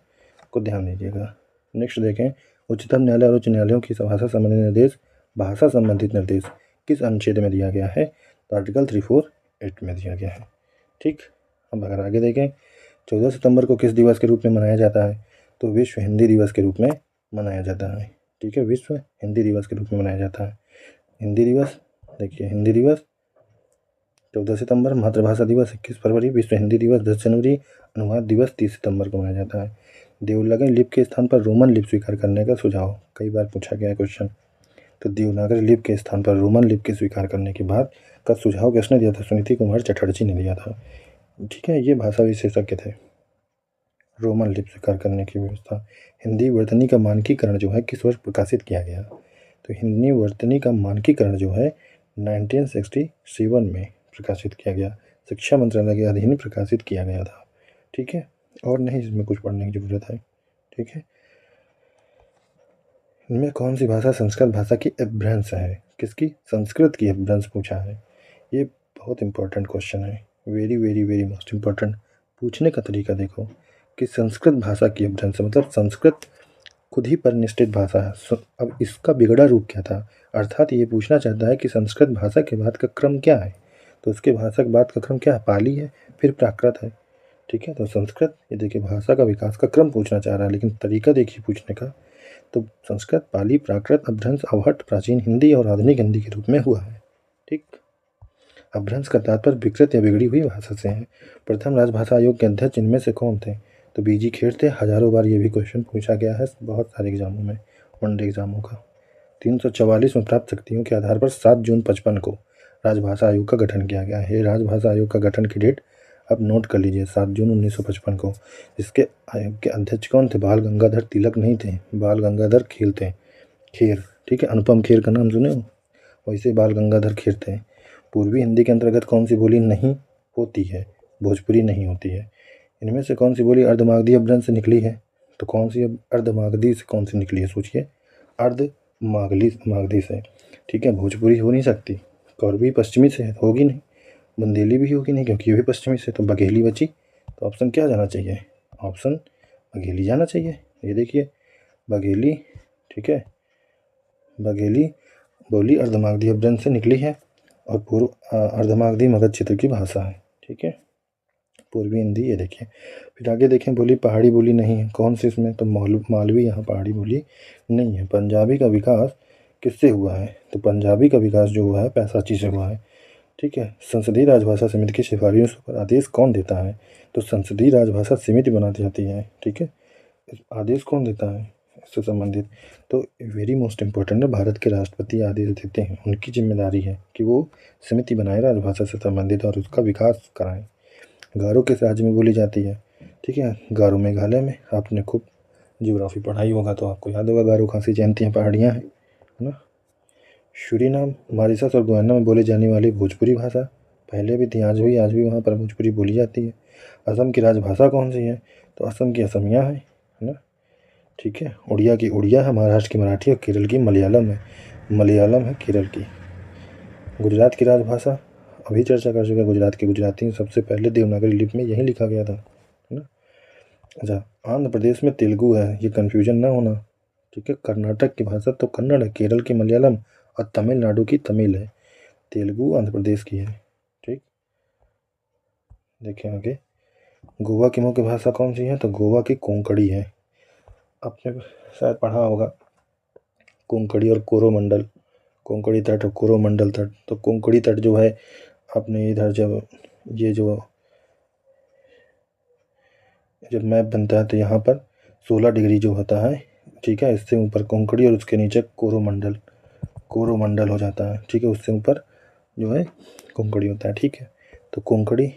को ध्यान दीजिएगा। नेक्स्ट देखें, उच्चतम न्यायालय और उच्च न्यायालयों की भाषा संबंधी निर्देश, भाषा संबंधित निर्देश किस अनुच्छेद में दिया गया है, तो आर्टिकल 348 में दिया गया है, ठीक। अब अगर आगे देखें, 14 सितंबर को किस दिवस के रूप में मनाया जाता है, तो विश्व हिंदी दिवस के रूप में मनाया जाता है, ठीक है। विश्व हिंदी दिवस के रूप में मनाया जाता है। हिंदी दिवस देखिए, हिंदी दिवस 14 सितंबर, मातृभाषा दिवस 21 फरवरी, विश्व हिंदी दिवस 10 जनवरी, अनुवाद दिवस 30 सितंबर को मनाया जाता है। देवनागरी लिपि के स्थान पर रोमन लिपि स्वीकार करने का सुझाव, कई बार पूछा गया क्वेश्चन। तो देवनागरी लिपि के स्थान पर रोमन लिपि के स्वीकार करने के बाद का सुझाव किसने दिया था, सुनीति कुमार चटर्जी ने दिया था, ठीक है। ये भाषा विशेषज्ञ थे। रोमन लिपि स्वीकार करने की व्यवस्था। हिंदी वर्तनी का मानकीकरण जो है किस वर्ष प्रकाशित किया गया, तो हिंदी वर्तनी का मानकीकरण जो है 1967 में प्रकाशित किया गया, शिक्षा मंत्रालय के अधीन प्रकाशित किया गया था, ठीक है। और नहीं इसमें कुछ पढ़ने की ज़रूरत है, ठीक है। इनमें कौन सी भाषा संस्कृत भाषा की अपभ्रंश है, किसकी, संस्कृत की अपभ्रंश पूछा है। ये बहुत इंपॉर्टेंट क्वेश्चन है, very very very most important. पूछने का तरीका देखो कि संस्कृत भाषा की अपभ्रंश मतलब संस्कृत खुद ही परिनिष्ठित भाषा है। अब इसका बिगड़ा रूप क्या था, अर्थात ये पूछना चाहता है कि संस्कृत भाषा के बाद का क्रम क्या है, तो उसके भाषा के बाद का क्रम क्या है, पाली है, फिर प्राकृत है, ठीक है। तो संस्कृत, ये देखिए भाषा का विकास का क्रम पूछना चाह रहा है, लेकिन तरीका देखिए पूछने का। तो संस्कृत, पाली, प्राकृत, अपभ्रंश, अवहट, प्राचीन हिंदी और आधुनिक हिंदी के रूप में हुआ है, ठीक। अपभ्रंश का तात्पर्य विकृत या बिगड़ी हुई भाषा से है। प्रथम राजभाषा आयोग के अध्यक्ष इनमें से कौन थे, तो बीजी खेर थे। हजारों बार ये भी क्वेश्चन पूछा गया है बहुत सारे एग्जामों में, वनडे एग्जामों का। 344 में प्राप्त शक्तियों के आधार पर 7 जून 55 को राजभाषा आयोग का गठन किया गया है। राजभाषा आयोग का गठन की डेट अब नोट कर लीजिए, 7 जून 1955 को। इसके आयोग के अध्यक्ष कौन थे, बाल गंगाधर तिलक नहीं थे, बाल गंगाधर खेर थे, खेर, ठीक है। अनुपम खेर का नाम सुने हो, वैसे बाल गंगाधर खेर थे। पूर्वी हिंदी के अंतर्गत कौन सी बोली नहीं होती है, भोजपुरी नहीं होती है। इनमें से कौन सी बोली अर्धमागधी अपभ्रंश से निकली है? तो कौन सी अर्धमागधी से कौन सी निकली है सोचिए, मागधी से, ठीक है। भोजपुरी हो नहीं सकती, कौरवी पश्चिमी से होगी नहीं, बुंदेली भी होगी नहीं क्योंकि ये भी पश्चिमी से, तो बघेली बची। तो ऑप्शन क्या जाना चाहिए? ऑप्शन बघेली जाना चाहिए। ये देखिए बघेली, ठीक है, बघेली बोली अर्धमागधी अपभ्रंश से निकली है और पूर्व अर्धमागधी मगध क्षेत्र की भाषा है, ठीक है, पूर्वी हिंदी। ये देखिए फिर आगे देखें, बोली पहाड़ी बोली नहीं है, कौन सी इसमें? तो मालवी यहाँ पहाड़ी बोली नहीं है। पंजाबी का विकास किससे हुआ है? तो पंजाबी का विकास जो हुआ है पैसाची से हुआ है, ठीक है। संसदीय राजभाषा समिति की सिफारिशों पर आदेश कौन देता है? तो संसदीय राजभाषा समिति बनाती जाती है, ठीक है। आदेश कौन देता है इससे संबंधित? तो वेरी मोस्ट इम्पोर्टेंट है, भारत के राष्ट्रपति आदेश देते हैं, उनकी जिम्मेदारी है कि वो समिति बनाए राजभाषा से संबंधित और उसका विकास कराएं। गारो किस राज्य में बोली जाती है? ठीक है, गारो मेघालय में। आपने खूब ज्योग्राफी पढ़ाई होगा तो आपको याद होगा, गारो खासी जयंतियाँ पहाड़ियाँ हैं, है ना। सूरीनाम, मॉरिशस और गुयाना में बोली जाने वाली भोजपुरी भाषा पहले भी थी, आज भी वहाँ पर भोजपुरी बोली जाती है। असम की राजभाषा कौन सी है? तो असम की असमिया है ना, ठीक है। उड़िया की उड़िया है, महाराष्ट्र की मराठी और केरल की मलयालम है, मलयालम है केरल की। गुजरात की राजभाषा अभी चर्चा कर चुके हैं, गुजरात की गुजराती सबसे पहले देवनागरी लिपि में यही लिखा गया था, है ना। अच्छा, आंध्र प्रदेश में तेलुगु है, ये कन्फ्यूजन ना होना, ठीक है। कर्नाटक की भाषा तो कन्नड़ है, केरल की मलयालम और तमिलनाडु की तमिल है। तेलुगु आंध्र प्रदेश की है, ठीक। देखिए आगे, गोवा की मुख्य भाषा कौन सी है? तो गोवा की कोंकणी है, आपने शायद पढ़ा होगा, कोंकणी और कोरोमंडल, कोंकणी तट और कोरोमंडल तट। तो कोंकणी तट जो है अपने इधर जब ये जब मैप बनता है तो यहाँ पर 16 डिग्री जो होता है, ठीक है, इससे ऊपर कोंकणी और उसके नीचे कोरोमंडल हो जाता है, ठीक है, उससे ऊपर जो है कोंकणी होता है, ठीक है। तो कोंकणी,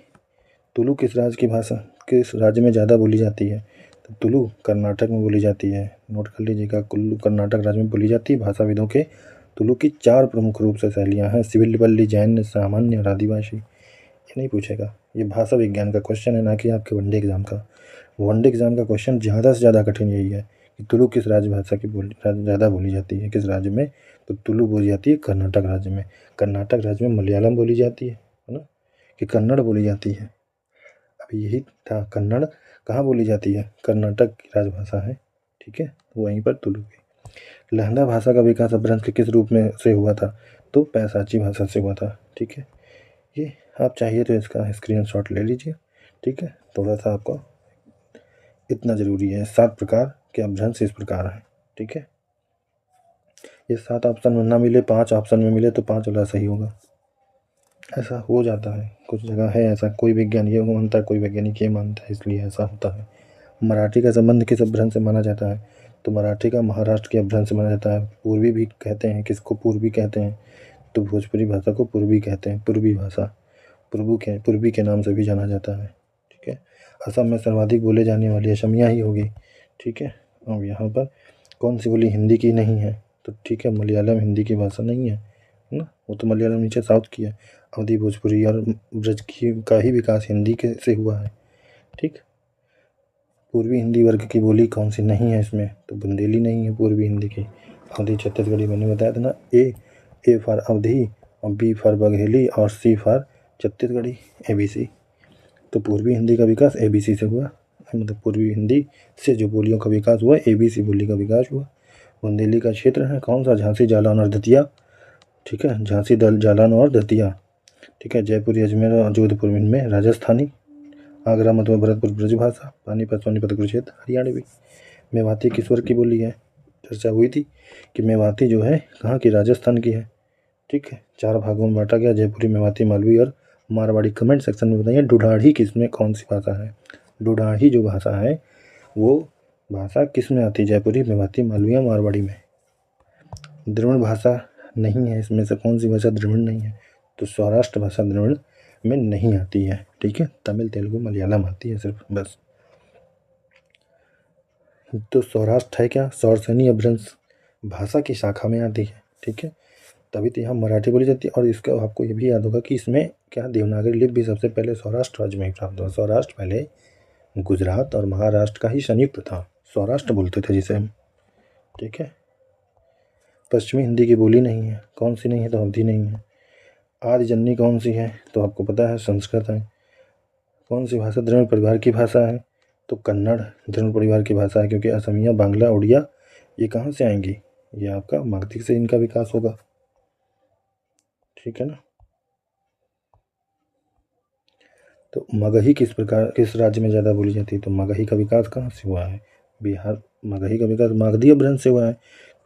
तुलु किस राज्य की भाषा, किस राज्य में ज़्यादा बोली जाती है? तो तुलु कर्नाटक में बोली जाती है, नोट कर लीजिएगा, कुल्लू कर्नाटक राज्य में बोली जाती है। भाषाविदों के तुलु की 4 प्रमुख रूप से शैलियाँ हैं, सिविल, जैन, सामान्य और आदिवासी। ये नहीं पूछेगा, ये भाषा विज्ञान का क्वेश्चन है, ना कि आपके वनडे एग्जाम का। वनडे एग्जाम का क्वेश्चन ज़्यादा से ज़्यादा कठिन यही है कि तुलु किस राजभाषा की ज़्यादा बोली जाती है, किस राज्य में? तो तुलु बोली जाती है कर्नाटक राज्य में। कर्नाटक राज्य में मलयालम बोली जाती है ना, कि कन्नड़ बोली जाती है? अभी यही था, कन्नड़ कहाँ बोली जाती है? कर्नाटक की राजभाषा है, ठीक है, तो वहीं पर तुलु की। लहंदा भाषा का विकास अपभ्रंश के किस रूप में से हुआ था? तो पैसाची भाषा से हुआ था, ठीक है। ये आप चाहिए तो इसका स्क्रीनशॉट ले लीजिए, ठीक है। थोड़ा सा आपको इतना ज़रूरी है। 7 प्रकार के अपभ्रंश इस प्रकार हैं, ठीक है। ये 7 ऑप्शन में ना मिले, 5 ऑप्शन में मिले तो 5 वाला सही होगा, ऐसा हो जाता है। कुछ जगह है ऐसा, कोई विज्ञान ये मानता है, कोई वैज्ञानिक ये मानता है, इसलिए ऐसा होता है। मराठी का संबंध किस अपभ्रंश से माना जाता है? तो मराठी का महाराष्ट्र के अपभ्रंश से माना जाता है। पूर्वी भी कहते हैं, किसको पूर्वी कहते हैं? तो भोजपुरी भाषा को पूर्वी कहते हैं, पूर्वी भाषा, पूर्वी के नाम से भी जाना जाता है, ठीक है। असम में सर्वाधिक बोले जाने वाली असमिया ही होगी, ठीक है। अब यहाँ पर कौन सी बोली हिंदी की नहीं है? तो ठीक है, मलयालम हिंदी की भाषा नहीं है ना, वो तो मलयालम नीचे साउथ की है। अवधी भोजपुरी और ब्रज की का ही विकास हिंदी के से हुआ है, ठीक। पूर्वी हिंदी वर्ग की बोली कौन सी नहीं है इसमें? तो बुंदेली नहीं है पूर्वी हिंदी की। अवधी छत्तीसगढ़ी मैंने बताया था ना, ए फॉर अवधी और बी फॉर बघेली और सी फॉर छत्तीसगढ़ी, ABC। तो पूर्वी हिंदी का विकास ABC से हुआ, मतलब पूर्वी हिंदी से जो बोलियों का विकास हुआ ABC बोली का विकास हुआ। बुंदेली का क्षेत्र है कौन सा? झांसी, जालौन और दतिया, ठीक है, झांसी, जालौन और दतिया, ठीक है। जयपुर, अजमेर और जोधपुर इनमें राजस्थानी। आगरा, मथुरा, भरतपुर ब्रजभाषा। पानीपत, सोनीपत, कुरुक्षेत्र हरियाणवी। मेवाती किस वर्ग की बोली है? चर्चा हुई थी कि मेवाती जो है कहाँ की? राजस्थान की है, ठीक है। 4 भागों में बांटा गया, जयपुरी, मेवाती, मालवी और मारवाड़ी। कमेंट सेक्शन में बताइए ढूढ़ाढ़ी किसमें कौन सी भाषा है? ढूढ़ाढ़ी जो भाषा है वो भाषा किस में आती है? जयपुरी, मेवाती, मालवी या मारवाड़ी में। द्रविड़ भाषा नहीं है इसमें से, कौन सी भाषा द्रविड़ नहीं है? तो सौराष्ट्र भाषा द्रविड़ में नहीं आती है, ठीक है। तमिल, तेलुगु, मलयालम आती है सिर्फ, बस। तो सौराष्ट्र है क्या? सौरसेनी अपभ्रंश भाषा की शाखा में आती है, ठीक है, तभी तो यहाँ मराठी बोली जाती है। और इसका आपको ये भी याद होगा कि इसमें क्या देवनागरी लिपि भी सबसे पहले सौराष्ट्र राज्य में ही प्राप्त हुआ। सौराष्ट्र पहले गुजरात और महाराष्ट्र का ही संयुक्त था, सौराष्ट्र बोलते थे जिसे हम, ठीक है। पश्चिमी हिंदी की बोली नहीं है, कौन सी नहीं है तो अवधि नहीं है। आदि जननी कौन सी है तो आपको पता है संस्कृत है। कौन सी भाषा द्रविड़ परिवार की भाषा है तो कन्नड़ द्रविड़ परिवार की भाषा है, क्योंकि असमिया, बांग्ला, उड़िया ये कहाँ से आएंगी, ये आपका मागधी से इनका विकास होगा, ठीक है ना। तो मगही किस राज्य में ज़्यादा बोली जाती है तो मगही का विकास कहाँ से हुआ है, बिहार। मगही का विकास मागधी अपभ्रंश से हुआ है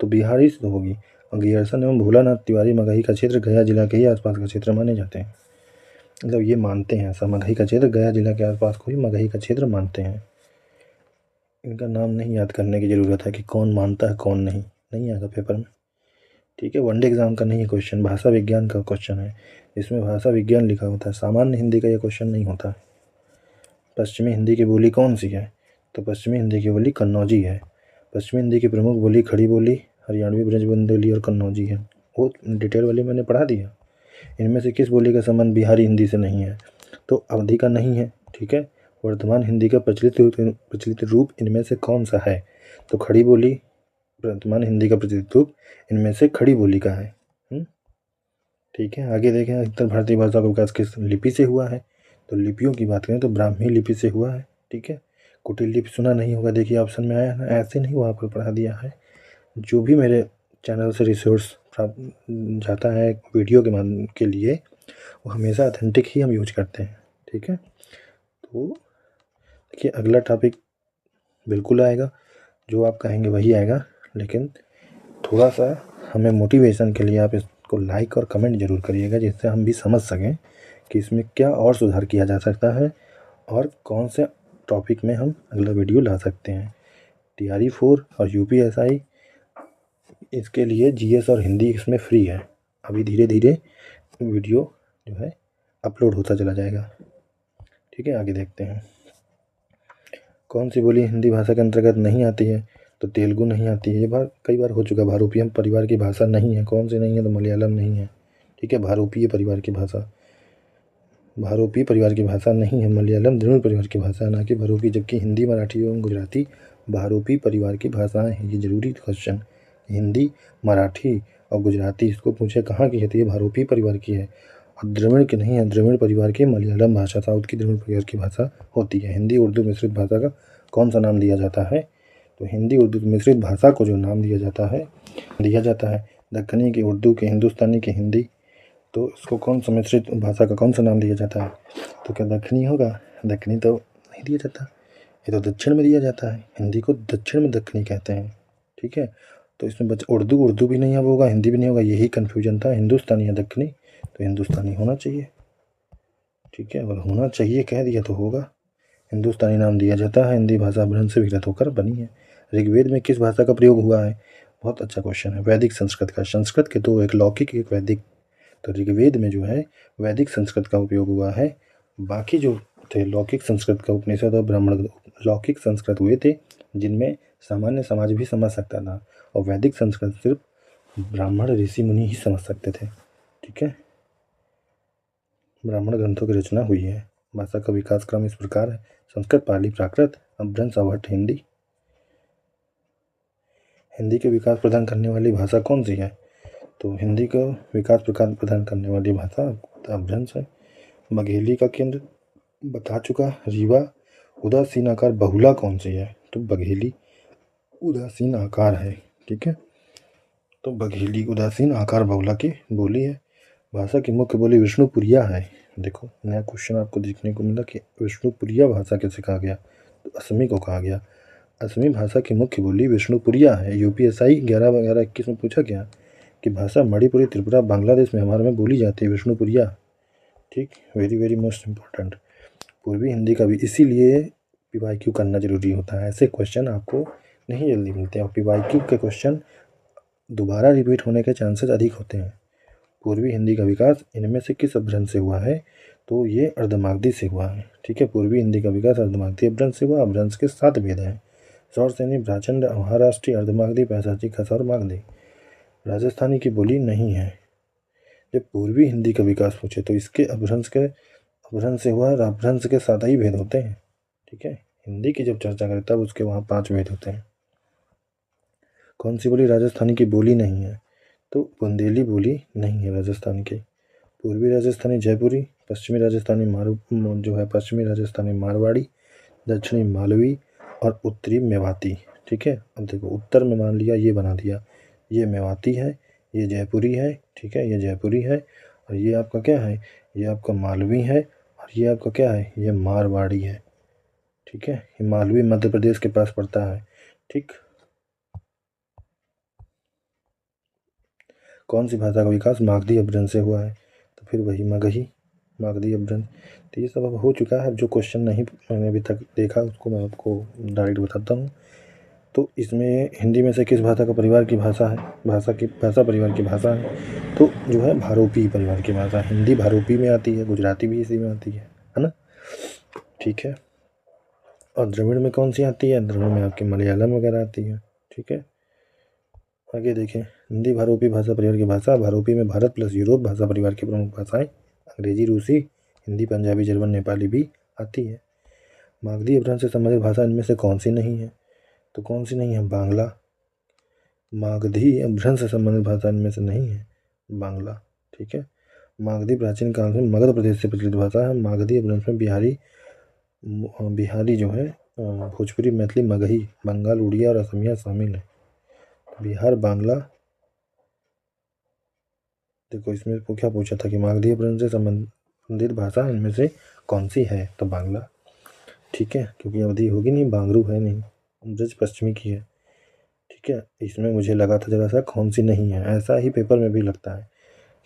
तो बिहारी से तो होगी। और गियर्सन एवं भोलानाथ तिवारी मगही का क्षेत्र गया जिला के ही आसपास का क्षेत्र माने जाते हैं, मतलब ये मानते हैं ऐसा, मगही का क्षेत्र गया जिला के आसपास को ही मगही का क्षेत्र मानते हैं। इनका नाम नहीं याद करने की ज़रूरत है कि कौन मानता है कौन नहीं, नहीं आएगा पेपर में, ठीक है। वनडे एग्जाम का नहीं है क्वेश्चन, भाषा विज्ञान का क्वेश्चन है, इसमें भाषा विज्ञान लिखा होता है, सामान्य हिंदी का ये क्वेश्चन नहीं होता। पश्चिमी हिंदी की बोली कौन सी है तो पश्चिमी हिंदी की बोली कन्नौजी है। पश्चिमी हिंदी की प्रमुख बोली खड़ी बोली, हरियाणवी, ब्रजबुंदेली और कन्नौजी है। वो डिटेल वाली मैंने पढ़ा दिया। इनमें से किस बोली का संबंध बिहारी हिंदी से नहीं है तो अवधि का नहीं है, ठीक है। वर्तमान हिंदी का प्रचलित रूप इनमें से कौन सा है तो खड़ी बोली, वर्तमान हिंदी का प्रचलित रूप इनमें से खड़ी बोली का है, ठीक है। आगे देखें, अधिकतर भारतीय भाषा का विकास किस लिपि से हुआ है तो लिपियों की बात करें तो ब्राह्मी लिपि से हुआ है, ठीक है। कुटिल लिपि सुना नहीं होगा, देखिए ऑप्शन में आया ना, ऐसे नहीं वहाँ पर पढ़ा दिया है। जो भी मेरे चैनल से रिसोर्स प्राप्त जाता है वीडियो के लिए वो हमेशा ऑथेंटिक ही हम यूज करते हैं, ठीक है। तो देखिए अगला टॉपिक बिल्कुल आएगा, जो आप कहेंगे वही आएगा, लेकिन थोड़ा सा हमें मोटिवेशन के लिए आप इसको लाइक और कमेंट ज़रूर करिएगा, जिससे हम भी समझ सकें कि इसमें क्या और सुधार किया जा सकता है और कौन से टॉपिक में हम अगला वीडियो ला सकते हैं। TRE-4 और UPSI इसके लिए GS और हिंदी इसमें फ्री है। अभी धीरे धीरे वीडियो जो है अपलोड होता चला जाएगा, ठीक है। आगे देखते हैं, कौन सी बोली हिंदी भाषा के अंतर्गत नहीं आती है तो तेलुगु नहीं आती है, ये कई बार हो चुका। भारूपीय परिवार की भाषा नहीं है, कौन सी नहीं है तो मलयालम नहीं है, ठीक है। भारूपीय परिवार की भाषा, भारूपीय परिवार की भाषा नहीं है, मलयालम द्रविड़ परिवार की भाषा, ना कि भारूपी, जबकि हिंदी, मराठी एवं गुजराती भारूपी परिवार की भाषाएं हैं। ये जरूरी क्वेश्चन, हिंदी, मराठी और गुजराती इसको पूछे कहाँ की है तो ये भारूपी परिवार की है, और द्रविड़ की नहीं है, द्रविड़ परिवार की मलयालम भाषा, साउथ की द्रविड़ परिवार की भाषा होती है। हिंदी उर्दू मिश्रित भाषा का कौन सा नाम दिया जाता है तो हिंदी उर्दू मिश्रित भाषा को जो नाम दिया जाता है दक्कनी की उर्दू के, हिंदुस्तानी की हिंदी, तो इसको कौन सा मिश्रित भाषा का कौन सा नाम दिया जाता है तो क्या दक्कनी होगा, दक्कनी तो नहीं दिया जाता, ये तो दक्षिण में दिया जाता है, हिंदी को दक्षिण में दक्कनी कहते हैं, ठीक है। तो इसमें उर्दू भी नहीं होगा, हिंदी भी नहीं होगा, यही कन्फ्यूजन था, हिंदुस्तानी या दक्कनी, तो हिंदुस्तानी होना चाहिए, ठीक है। अगर होना चाहिए कह दिया तो होगा, हिंदुस्तानी नाम दिया जाता है, हिंदी भाषा अपभ्रंश से विकृत होकर बनी है। ऋग्वेद में किस भाषा का प्रयोग हुआ है, बहुत अच्छा क्वेश्चन है, वैदिक संस्कृत का। संस्कृत के दो, एक लौकिक एक वैदिक, तो ऋग्वेद में जो है वैदिक संस्कृत का उपयोग हुआ है। बाकी जो थे लौकिक संस्कृत का, उपनिषद और ब्राह्मण लौकिक संस्कृत हुए थे जिनमें सामान्य समाज भी समझ सकता था, और वैदिक संस्कृत सिर्फ ब्राह्मण ऋषि मुनि ही समझ सकते थे, ठीक है। ब्राह्मण ग्रंथों की रचना हुई है। भाषा का विकास क्रम इस प्रकार है, संस्कृत, पाली, प्राकृत, अपभ्रंश, अवहट्ठ, हिंदी। हिंदी के विकास प्रदान करने वाली भाषा कौन सी है तो हिंदी का विकास प्रदान करने वाली भाषा अपभ्रंश है। बघेली का केंद्र बता चुका। रीवा उदासीन आकार बहुला कौन सी है तो बघेली उदासीन आकार है, ठीक है। तो बघेली उदासीन आकार बहुला की बोली है। भाषा की मुख्य बोली विष्णुपुरिया है। देखो नया क्वेश्चन आपको देखने को मिला कि विष्णुपुरिया भाषा कैसे कहा गया तो असमी को कहा गया। असमी भाषा की मुख्य बोली विष्णुपुरिया है। UPSI 11/11/21 में पूछा गया कि भाषा मणिपुरी, त्रिपुरा, बांग्लादेश, म्यांमार में बोली जाती है विष्णुपुरिया, ठीक। Very very most important. पूर्वी हिंदी का भी इसीलिए PYQ करना जरूरी होता है, ऐसे क्वेश्चन आपको नहीं जल्दी मिलते हैं, और PYQ के क्वेश्चन दोबारा रिपीट होने के चांसेस अधिक होते हैं। पूर्वी हिंदी का विकास इनमें से किस अपभ्रंश से हुआ है तो ये अर्धमागधी से हुआ है, ठीक है। पूर्वी हिंदी का विकास अर्धमागधी अपभ्रंश से हुआ। अपभ्रंश के 7 भेद हैं, सौरसेनी, ब्राह्मण, महाराष्ट्री, अर्धमागधी, पैंसाची, खस और मागधी। राजस्थानी की बोली नहीं है। जब पूर्वी हिंदी का विकास पूछे तो इसके अपभ्रंश से हुआ है, और अपभ्रंश के 7 ही भेद होते हैं, ठीक है। हिंदी की जब चर्चा करें तब उसके वहाँ 5 भेद होते हैं। कौन सी बोली राजस्थानी की बोली नहीं है? तो बुंदेली बोली नहीं है राजस्थान की। पूर्वी राजस्थानी जयपुरी, पश्चिमी राजस्थानी पश्चिमी राजस्थानी मारवाड़ी, दक्षिणी मालवी और उत्तरी मेवाती। ठीक है, अब देखो उत्तर में मान लिया ये बना दिया, ये मेवाती है, ये जयपुरी है, ठीक है, ये जयपुरी है, और ये आपका क्या है, ये आपका मालवी है, और ये आपका क्या है, ये मारवाड़ी है। ठीक है, ये मालवी मध्य प्रदेश के पास पड़ता है। ठीक, कौन सी भाषा का विकास मागधी अपभ्रंश से हुआ है? तो फिर वही मगही, मागधी अपभ्रंश। तो ये सब अब हो चुका है। जो क्वेश्चन नहीं मैंने अभी तक देखा उसको मैं आपको डायरेक्ट बताता हूँ। तो इसमें हिंदी में से किस भाषा का परिवार की भाषा है, भाषा परिवार की भाषा है? तो जो है भारोपी परिवार की भाषा। हिंदी भारोपी में आती है, गुजराती भी इसी में आती है ना। ठीक है, और द्रविड़ में कौन सी आती है? द्रविड़ में आपकी मलयालम वगैरह आती है। ठीक है, आगे देखें। हिंदी भारोपी भाषा परिवार की भाषा। भारोपी में भारत प्लस यूरोप भाषा परिवार की प्रमुख भाषाएं अंग्रेजी, रूसी, हिंदी, पंजाबी, जर्मन, नेपाली भी आती है। मागधी अपभ्रंश से संबंधित भाषा इनमें से कौन सी नहीं है? तो कौन सी नहीं है? बांग्ला। मागधी अपभ्रंश से संबंधित भाषा इनमें से नहीं है, बांग्ला। ठीक है, मागधी प्राचीन काल में मगध प्रदेश से प्रचलित भाषा है। मागधी अपभ्रंश में बिहारी जो है भोजपुरी, मैथिली, मगही, बंगाल, उड़िया और असमिया शामिल है। बिहार, बांग्ला। देखो इसमें क्या पूछा था कि मागधी अपभ्रंश से संबंधित भाषा इनमें से कौन सी है? तो बांग्ला। ठीक है, क्योंकि अवधि होगी नहीं, बांगरू है नहीं, ब्रज पश्चिमी की है। ठीक है, इसमें मुझे लगा था जरा सा कौन सी नहीं है, ऐसा ही पेपर में भी लगता है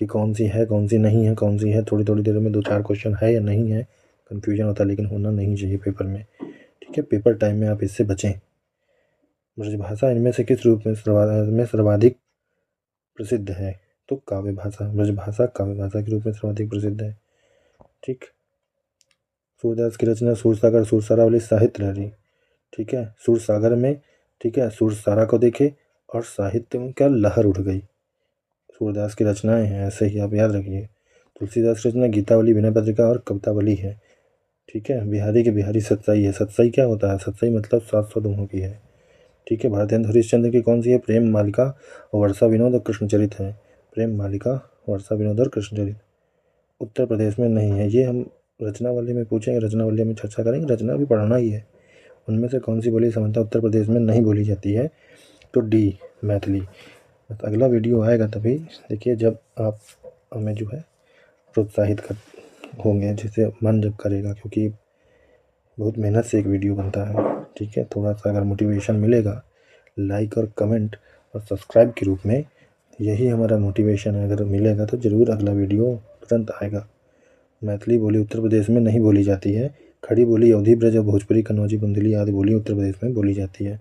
कि कौन सी है, कौन सी नहीं है, कौन सी है। थोड़ी थोड़ी देर में 2-4 क्वेश्चन है या नहीं है, कन्फ्यूजन होता है, लेकिन होना नहीं चाहिए पेपर में। ठीक है, पेपर टाइम में आप इससे बचें। ब्रजभाषा इनमें से किस रूप में सर्वाधिक प्रसिद्ध है? तो काव्य भाषा। ब्रजभाषा काव्य भाषा के रूप में सर्वाधिक प्रसिद्ध है। ठीक, सूरदास की रचना सूरसागर सूरसारा वाली साहित्य लहरी। ठीक है, सूरसागर में, ठीक है, सूरसारा को देखे और साहित्य में क्या लहर उठ गई। सूरदास की रचनाएं हैं, ऐसे ही आप याद रखिए। तुलसीदास की रचना गीतावली, विनय पत्रिका और कवितावली है। ठीक है, बिहारी के बिहारी सत्साई है। सत्साई क्या होता है? सत्साई मतलब 700 दोहों की है। ठीक है, भारतेंदु हरिश्चंद्र की कौन सी है? प्रेम मालिका, वर्षा विनोद और कृष्णचरित है। प्रेम मालिका, वर्षा विनोद और कृष्णचरित। उत्तर प्रदेश में नहीं है। ये हम रचनावली में पूछेंगे, रचनावली में चर्चा करेंगे, रचना भी पढ़ना ही है। उनमें से कौन सी बोली सामान्यतः उत्तर प्रदेश में नहीं बोली जाती है? तो डी, मैथिली। अगला वीडियो आएगा तभी देखिए जब आप हमें जो है प्रोत्साहित कर होंगे, जिससे मन जब करेगा, क्योंकि बहुत मेहनत से एक वीडियो बनता है। ठीक है, थोड़ा सा अगर मोटिवेशन मिलेगा, लाइक और कमेंट और सब्सक्राइब के रूप में, यही हमारा मोटिवेशन है। अगर मिलेगा तो ज़रूर अगला वीडियो तुरंत आएगा। मैथिली बोली उत्तर प्रदेश में नहीं बोली जाती है। खड़ी बोली अवधी, ब्रज और भोजपुरी, कन्नौजी, बुंदेली आदि बोली उत्तर प्रदेश में बोली जाती है।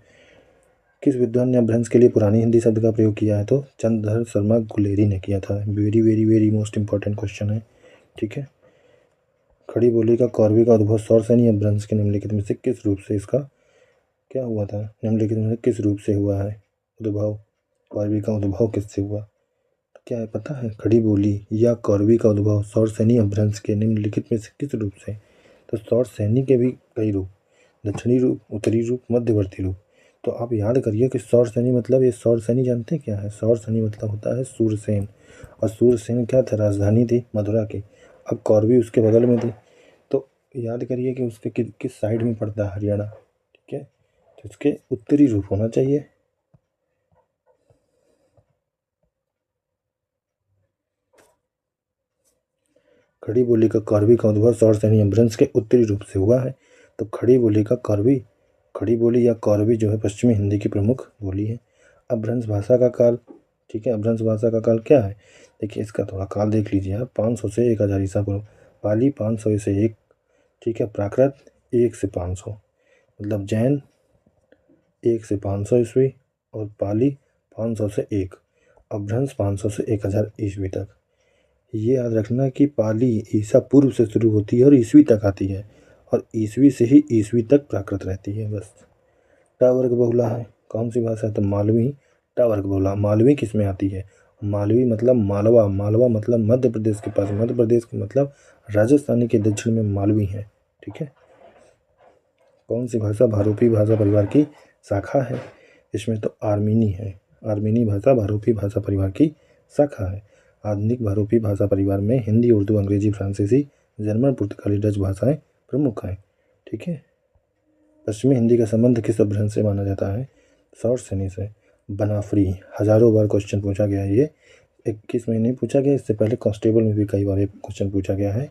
किस विद्वान ने अपभ्रंश के लिए पुरानी हिंदी शब्द का प्रयोग किया है? तो चंद्रधर शर्मा गुलेरी ने किया था। Very very very most important question है। ठीक है, खड़ी बोली का कौरवी का उद्भव सौरसैनी अपभ्रंश के निम्नलिखित में से किस रूप से इसका क्या हुआ था? निम्नलिखित में से किस रूप से हुआ है उद्भव? कौरवी का उद्भव किससे हुआ? तो क्या है पता है? खड़ी बोली या कौरवी का उद्भव सौरसैनी अपभ्रंश के निम्नलिखित में से किस रूप से? तो सौरसैनी के भी कई रूप, दक्षिणी रूप, उत्तरी रूप, मध्यवर्ती रूप। तो आप याद करिए कि सौरसैनी मतलब, ये सौरसैनी जानते हैं क्या है? सौरसैनी मतलब होता है सूरसेन, और सूरसेन क्या था? राजधानी थी मथुरा की। अब कौरवी उसके बगल में थी, तो याद करिए कि उसके किस साइड में पड़ता है? हरियाणा। ठीक है, तो इसके उत्तरी रूप होना चाहिए। खड़ी बोली का कौरवी का उद्भव सौरसैनी अपभ्रंश के उत्तरी रूप से हुआ है। तो खड़ी बोली का कौरवी, खड़ी बोली या कौरवी जो है पश्चिमी हिंदी की प्रमुख बोली है। अपभ्रंश भाषा का काल, ठीक है, अपभ्रंश भाषा का काल क्या है? देखिए इसका थोड़ा काल देख लीजिए आप। 500 से 1000 ईसा पूर्व। पाली 500 से 1। ठीक है, प्राकृत 1 से 500, मतलब जैन 1 से 500 ईस्वी, और पाली 500 से 1। अपभ्रंश 500 से 1000 ईस्वी तक। ये याद रखना कि पाली ईसा पूर्व से शुरू होती है और ईस्वी तक आती है, और ईस्वी से ही ईस्वी तक प्राकृत रहती है बस। टा वर्ग बहुला है, कौन सी भाषा है? तो मालवी टा वर्ग बहुला। मालवी किस में आती है? मालवी मतलब मालवा, मालवा मतलब मध्य प्रदेश के पास, मध्य प्रदेश का मतलब राजस्थानी के दक्षिण में मालवी है। ठीक है, कौन सी भाषा बहुरूपी भाषा परिवार की शाखा है? इसमें तो आर्मीनी है। आर्मीनी भाषा बहुरूपी भाषा परिवार की शाखा है। आधुनिक बहुरूपी भाषा परिवार में हिंदी, उर्दू, अंग्रेजी, फ्रांसीसी, जर्मन, पुर्तगाली, डच भाषाएं प्रमुख हैं। ठीक है। पश्चिमी हिंदी का संबंध किस अपभ्रंश से माना जाता है? शॉर्ट सैनी से। बनाफरी, हजारों बार क्वेश्चन पूछा गया है ये। 21 में नहीं पूछा गया, इससे पहले कांस्टेबल में भी कई बार ये क्वेश्चन पूछा गया है।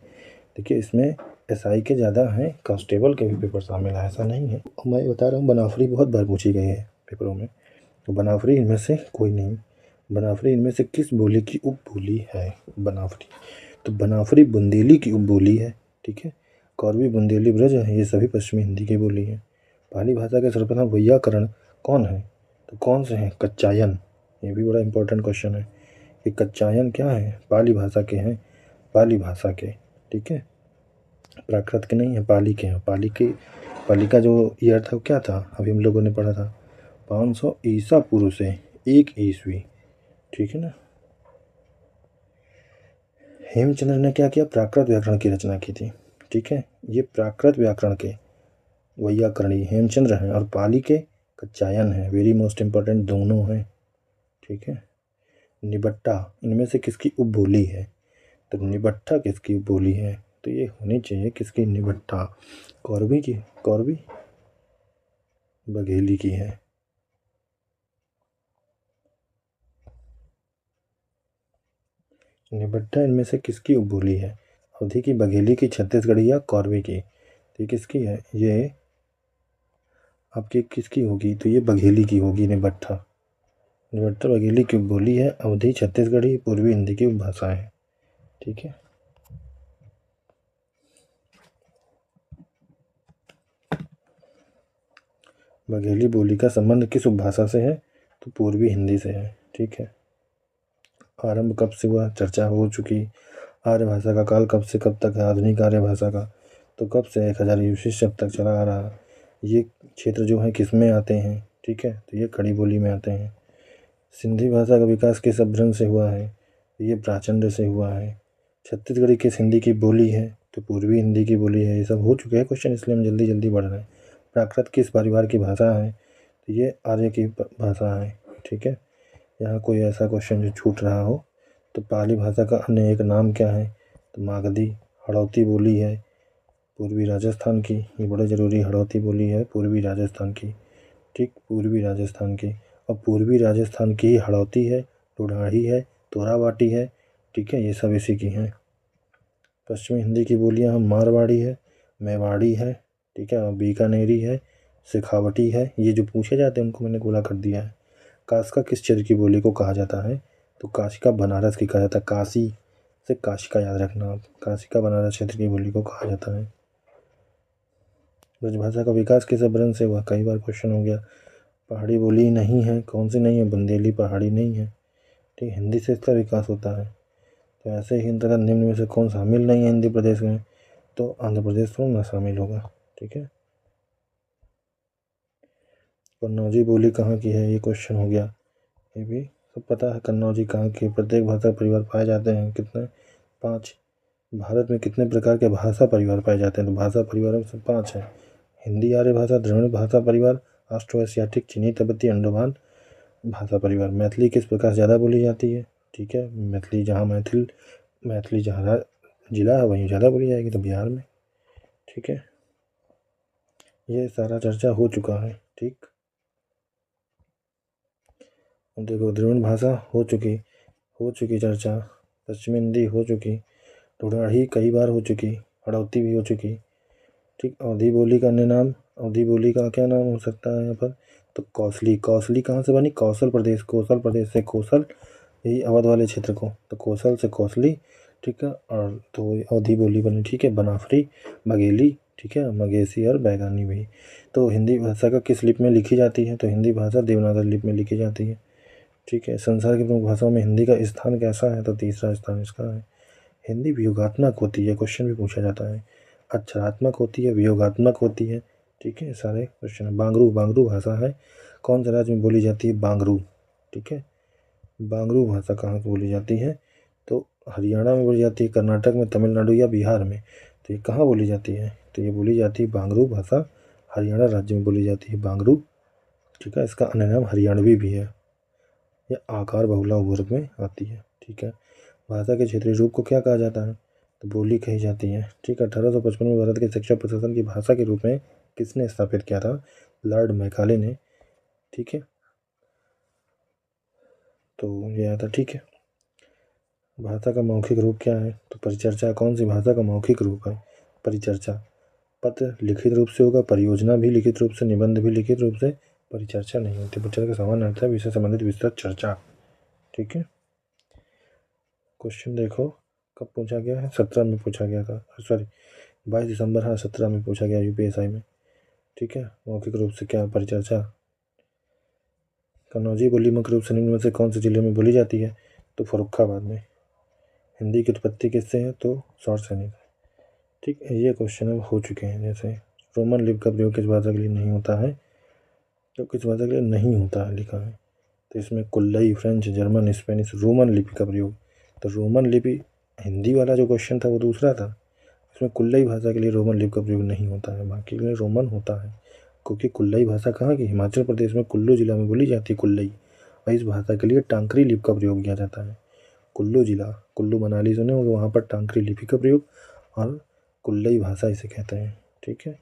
देखिए इसमें एसआई के ज़्यादा हैं, कांस्टेबल के भी पेपर शामिल है, ऐसा नहीं है। मैं बता रहा हूँ बनाफरी बहुत बार पूछी गई है पेपरों में। तो बनाफरी इनमें से कोई नहीं। बनाफरी इनमें से किस बोली की उपबोली है? बनाफरी, तो बनाफरी बुंदेली की उपबोली है। ठीक है। कौरवी, बुंदेली, ब्रज है, ये सभी पश्चिमी हिंदी की बोली है। पाली भाषा के सर्वप्रथम वैयाकरण कौन है? तो कौन से हैं? कच्चायन। ये भी बड़ा इंपॉर्टेंट क्वेश्चन है कि कच्चायन क्या है? पाली भाषा के हैं, पाली भाषा के। ठीक है। प्राकृत के नहीं है, पाली के हैं। पाली का जो ईयर था वो क्या था? अभी हम लोगों ने पढ़ा था 500 ईसा पूर्व से 1 ईस्वी। ठीक है ना। हेमचंद्र ने क्या किया? प्राकृत व्याकरण की रचना की थी। ठीक है। ये प्राकृत व्याकरण के वैयाकरणी हेमचंद्र हैं और पाली के कच्चायन हैं। वेरी मोस्ट इंपॉर्टेंट दोनों हैं। ठीक है। निबट्टा इनमें से किसकी उपबोली है? तो निबट्टा किसकी उपबोली है? तो ये होनी चाहिए किसकी? निबट्टा कौरवी की। कौरवी बघेली की है। निबट्टा इनमें से किसकी उपबोली है? अवधी की, बघेली की, छत्तीसगढ़ी या कौरवी की? तो ये किसकी है? ये आपकी किसकी होगी? तो ये बघेली की होगी निबट्टा। निबट्टा बघेली की उपबोली है। अवधी, छत्तीसगढ़ी, पूर्वी हिंदी की उपभाषा है। ठीक है। बघेली बोली का संबंध किस उपभाषा से है? तो पूर्वी हिंदी से है। ठीक है। आरंभ कब से हुआ? चर्चा हो चुकी। आर्य भाषा का काल कब से कब तक है? आधुनिक आर्य भाषा का तो कब से 1000 ईस्वी से अब तक चला आ रहा। ये क्षेत्र जो है किस में आते हैं? ठीक है। तो ये खड़ी बोली में आते हैं। सिंधी भाषा का विकास किस अपभ्रंश से हुआ है? ये प्राचंड से हुआ है। छत्तीसगढ़ी किस हिंदी की बोली है? तो पूर्वी हिंदी की बोली है। ये सब हो चुके हैं क्वेश्चन, इसलिए हम जल्दी जल्दी बढ़ रहे हैं। प्राकृत किस परिवार की भाषा है? तो ये आर्य की भाषा है। ठीक है। यहाँ कोई ऐसा क्वेश्चन जो छूट रहा हो तो पाली भाषा का अन्य एक नाम क्या है? तो मागधी। हड़ौती बोली है पूर्वी राजस्थान की। ये बड़ा ज़रूरी, हड़ौती बोली है पूर्वी राजस्थान की। ठीक, पूर्वी राजस्थान की। और पूर्वी राजस्थान की ही हड़ौती है, टोडाही है, तोराबाटी है। ठीक है। ये सब इसी की हैं। पश्चिमी हिंदी की बोलियाँ हम मारवाड़ी है, मेवाड़ी है। ठीक है। और बीकानेरी है, शेखावटी है। ये जो पूछे जाते हैं उनको मैंने गोला कर दिया है। काशिका किस क्षेत्र की बोली को कहा जाता है? तो काशिका बनारस की कहा जाता है। काशी से काशिका याद रखना आप। काशिका बनारस क्षेत्र की बोली को कहा जाता है। ब्रजभाषा का विकास किस अपभ्रंश से हुआ? कई बार क्वेश्चन हो गया। पहाड़ी बोली नहीं है। कौन सी नहीं है? बुंदेली पहाड़ी नहीं है। ठीक, हिंदी से इसका विकास होता है। तो ऐसे ही अंतर्गत निम्न में से कौन शामिल नहीं है हिंदी प्रदेश में? तो आंध्र प्रदेश तो ना शामिल होगा। ठीक है। कन्नौजी बोली कहाँ की है? ये क्वेश्चन हो गया। ये भी सब पता है। कन्नौजी कहाँ की? प्रत्येक भाषा परिवार पाए जाते हैं कितने? 5। भारत में कितने प्रकार के भाषा परिवार पाए जाते हैं? तो भाषा परिवार में 5 हैं। हिंदी आर्य भाषा, द्रविड़ भाषा परिवार, ऑस्ट्रो एशियाटिक, चीनी तिब्बती, अंडमान भाषा परिवार। मैथिली किस प्रकार ज़्यादा बोली जाती है? ठीक है। मैथिली जहाँ जिला है वहीं ज़्यादा बोली जाएगी, तो बिहार में। ठीक है। ये सारा चर्चा हो चुका है। ठीक। अब देखो, द्रविड़ भाषा हो चुकी चर्चा। पश्चिमी हिंदी हो चुकी। टोडाही कई बार हो चुकी। हड़ौती भी हो चुकी। ठीक। अवधी बोली का अन्य नाम, अवधी बोली का क्या नाम हो सकता है यहाँ पर? तो कौशली। कौशली कहाँ से बनी? कौशल प्रदेश। कौशल प्रदेश से कौशल, यही अवध वाले क्षेत्र को, तो कौशल से कौशली। ठीक है। और तो अवधी बोली बनी। ठीक है। बनाफरी, बघेली, ठीक है, मगेसी और बैगानी भी। तो हिंदी भाषा का किस लिपि में लिखी जाती है? तो हिंदी भाषा देवनागरी लिपि में लिखी जाती है। ठीक है। संसार की प्रमुख भाषाओं में हिंदी का स्थान कैसा है? तो तीसरा स्थान इसका है। हिंदी वियोगात्मक होती है, क्वेश्चन भी पूछा जाता है। अक्षरात्मक होती है, वियोगात्मक होती है। ठीक है। सारे क्वेश्चन है। बांगरू, बांगरू भाषा है कौन से राज्य में बोली जाती है? बांगरू। ठीक है। बांगरू भाषा कहाँ से बोली जाती है? तो हरियाणा में बोली जाती है, कर्नाटक में, तमिलनाडु या बिहार में। तो ये कहाँ बोली जाती है? तो ये बोली जाती है बांगरू भाषा हरियाणा राज्य में बोली जाती है बांगरू, ठीक है। इसका अन्य नाम हरियाणवी भी है। यह आकार बहुला वर्ग में आती है, ठीक है। भाषा के क्षेत्रीय रूप को क्या कहा जाता है, तो बोली कही जाती है, ठीक है। 1855 में भारत के शिक्षा प्रशासन की भाषा के रूप में किसने स्थापित किया था, लॉर्ड मैकाले ने, ठीक है। तो ये आया था, ठीक है। भाषा का मौखिक रूप क्या है, तो परिचर्चा। कौन सी भाषा का मौखिक रूप है, परिचर्चा। पत्र लिखित रूप से होगा, परियोजना भी लिखित रूप से, निबंध भी लिखित रूप से, परिचर्चा नहीं होती। परिचर्चा का सामान्य अर्थ है विषय संबंधित विस्तृत चर्चा, ठीक है। क्वेश्चन देखो कब पूछा गया है, 17 में पूछा गया था, सॉरी 22 दिसंबर, हाँ 17 में पूछा गया यूपीएसआई में, ठीक है। मौखिक रूप से क्या, परिचर्चा। कन्नौजी बोली मुख्य रूप से निम्न में से कौन से जिले में बोली जाती है, तो फर्रुखाबाद में। हिंदी की उत्पत्ति किससे है, तो शौर सैनिक, ठीक है। ये क्वेश्चन अब हो चुके हैं। जैसे रोमन लिपि का प्रयोग किस भाषा के लिए नहीं होता है, तो किस भाषा के लिए नहीं होता है लिखा है, तो इसमें कुल्लई, फ्रेंच, जर्मन, स्पेनिश, रोमन लिपि का प्रयोग। तो रोमन लिपि, हिंदी वाला जो क्वेश्चन था वो दूसरा था, इसमें कुल्लई भाषा के लिए रोमन लिपि का प्रयोग नहीं होता है, बाकी में रोमन होता है। क्योंकि कुल्लई भाषा कहाँ की, हिमाचल प्रदेश में कुल्लू जिला में बोली जाती है कुल्लई, और इस भाषा के लिए टांकरी लिपि का प्रयोग किया जाता है। कुल्लू जिला, कुल्लू मनाली सुने होंगे, वहाँ पर टांकरी लिपि का प्रयोग और कुल्लई भाषा इसे कहते हैं, ठीक है।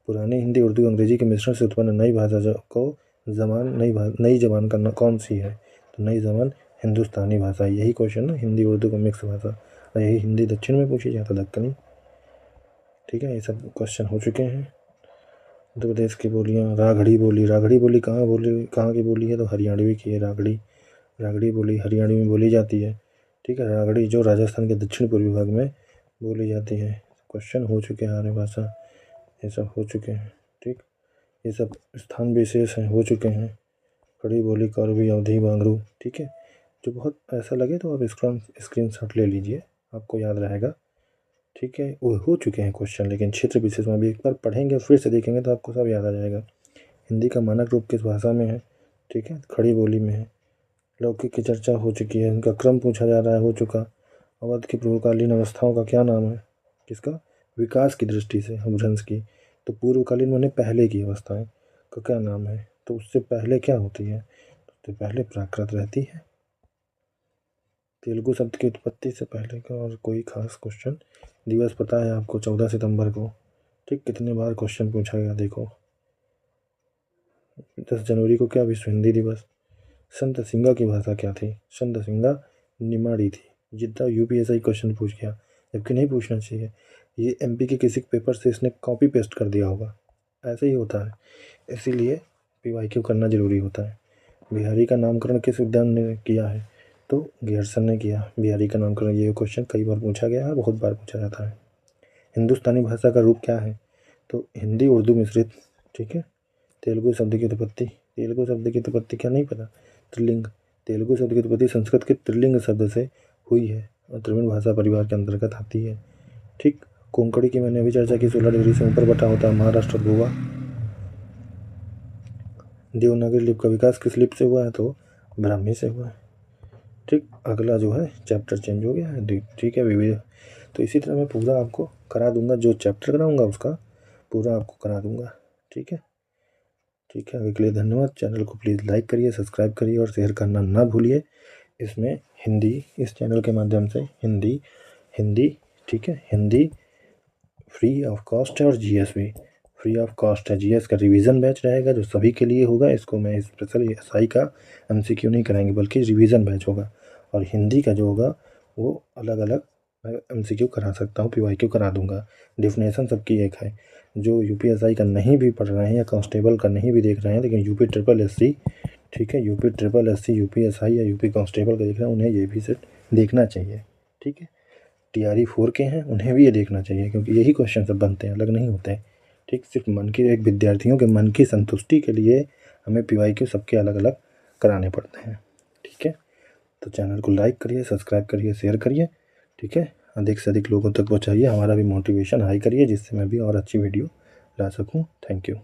पुरानी हिंदी, उर्दू, अंग्रेजी के मिश्रण से उत्पन्न नई भाषा को जबान, नई जबान का कौन सी है, तो नई जबान हिंदुस्तानी भाषा। यही क्वेश्चन ना, हिंदी उर्दू का मिक्स भाषा, और यही हिंदी दक्षिण में पूछी जाता है, दक्कनी, ठीक है। ये सब क्वेश्चन हो चुके हैं। उत्तर प्रदेश की बोलियाँ, रागड़ी बोली, रागड़ी बोली कहाँ की बोली है, तो हरियाणवी की है रागड़ी। रागड़ी बोली हरियाणवी में बोली जाती है, ठीक है। रागड़ी जो राजस्थान के दक्षिण पूर्वी भाग में बोली जाती है। क्वेश्चन हो चुके हैं, आर्य भाषा, ये सब हो चुके हैं, ठीक। ये सब स्थान विशेष हैं, हो चुके हैं। खड़ी बोली, करवी, अवधी, बांगरू, ठीक है। जो बहुत ऐसा लगे तो आप स्क्रीनशॉट ले लीजिए, आपको याद रहेगा, ठीक है। वो हो चुके हैं क्वेश्चन, लेकिन क्षेत्र विशेष में भी एक बार पढ़ेंगे, फिर से देखेंगे तो आपको सब याद आ जाएगा। हिंदी का मानक रूप किस भाषा में है, ठीक है, खड़ी बोली में है। लौकिक की चर्चा हो चुकी है, उनका क्रम पूछा जा रहा है, हो चुका। अवध की पूर्वकालीन अवस्थाओं का क्या नाम है, किसका, विकास की दृष्टि से अपभ्रंश की, तो पूर्वकालीन माने पहले की अवस्थाएं का क्या नाम है, तो उससे पहले क्या होती है, तो पहले प्राकृत रहती है। तेलुगु शब्द की उत्पत्ति से पहले का और कोई खास क्वेश्चन। दिवस पता है आपको, 14 सितंबर को, ठीक। कितने बार क्वेश्चन पूछा गया देखो। 10 जनवरी को क्या विश्व हिंदी दिवस। संत सिंगा की भाषा क्या थी, संत सिंगा निमाड़ी थी। जितना यूपीएसआई क्वेश्चन पूछ गया, जबकि नहीं पूछना चाहिए। ये एमपी के किसी पेपर से इसने कॉपी पेस्ट कर दिया होगा, ऐसे ही होता है, इसीलिए पीवाईक्यू करना जरूरी होता है। बिहारी का नामकरण किस उद्यान ने किया है, तो गियर्सन ने किया बिहारी का नामकरण। ये क्वेश्चन कई बार पूछा गया है, बहुत बार पूछा जाता है। हिंदुस्तानी भाषा का रूप क्या है, तो हिंदी उर्दू मिश्रित, ठीक है। तेलुगु शब्द की उत्पत्ति, तेलुगु शब्द की उत्पत्ति क्या नहीं पता, त्रिलिंग। तेलुगु शब्द की उत्पत्ति संस्कृत के त्रिलिंग शब्द से हुई है और द्रविड़ भाषा परिवार के अंतर्गत आती है, ठीक। कोंकणी की मैंने अभी चर्चा की, 16 डिग्री से ऊपर बटा होता है महाराष्ट्र और गोवा। देवनागरी लिपि का विकास किस लिपि से हुआ है, तो ब्राह्मी से हुआ है, ठीक। अगला जो है चैप्टर चेंज हो गया है, ठीक है विविध। तो इसी तरह मैं पूरा आपको करा दूंगा, जो चैप्टर कराऊंगा उसका पूरा आपको करा दूंगा, ठीक है। ठीक है, अभी के लिए धन्यवाद। चैनल को प्लीज़ लाइक करिए, सब्सक्राइब करिए और शेयर करना ना भूलिए। इसमें हिंदी, इस चैनल के माध्यम से हिंदी, ठीक है, हिंदी फ्री ऑफ कॉस्ट है, और जीएस भी फ्री ऑफ कॉस्ट है। जीएस का रिवीजन बैच रहेगा जो सभी के लिए होगा। इसको मैं स्पेशल एसआई का एमसीक्यू नहीं कराएंगे, बल्कि रिवीजन बैच होगा। और हिंदी का जो होगा वो अलग अलग मैं एमसीक्यू करा सकता हूँ, पीवाईक्यू करा दूंगा। डेफिनेशन सबकी एक है। जो यूपीएसआई का नहीं भी पढ़ रहे हैं या कांस्टेबल का नहीं भी देख रहे हैं, लेकिन यूपी ट्रिपल एससी, ठीक है, यूपी ट्रिपल एससी, यूपीएसआई या यूपी कांस्टेबल का देख रहे हैं, उन्हें ये भी सेट देखना चाहिए, ठीक है। टीआरई 4 के हैं, उन्हें भी ये देखना चाहिए, क्योंकि यही क्वेश्चन सब बनते हैं, अलग नहीं होते हैं, ठीक। सिर्फ मन की, एक विद्यार्थियों के मन की संतुष्टि के लिए हमें पीवाईक्यू सबके अलग अलग कराने पड़ते हैं, ठीक है। तो चैनल को लाइक करिए, सब्सक्राइब करिए, शेयर करिए, ठीक है। अधिक से अधिक लोगों तक पहुँचाइए, हमारा भी मोटिवेशन हाई करिए, जिससे मैं भी और अच्छी वीडियो ला सकूँ। Thank you.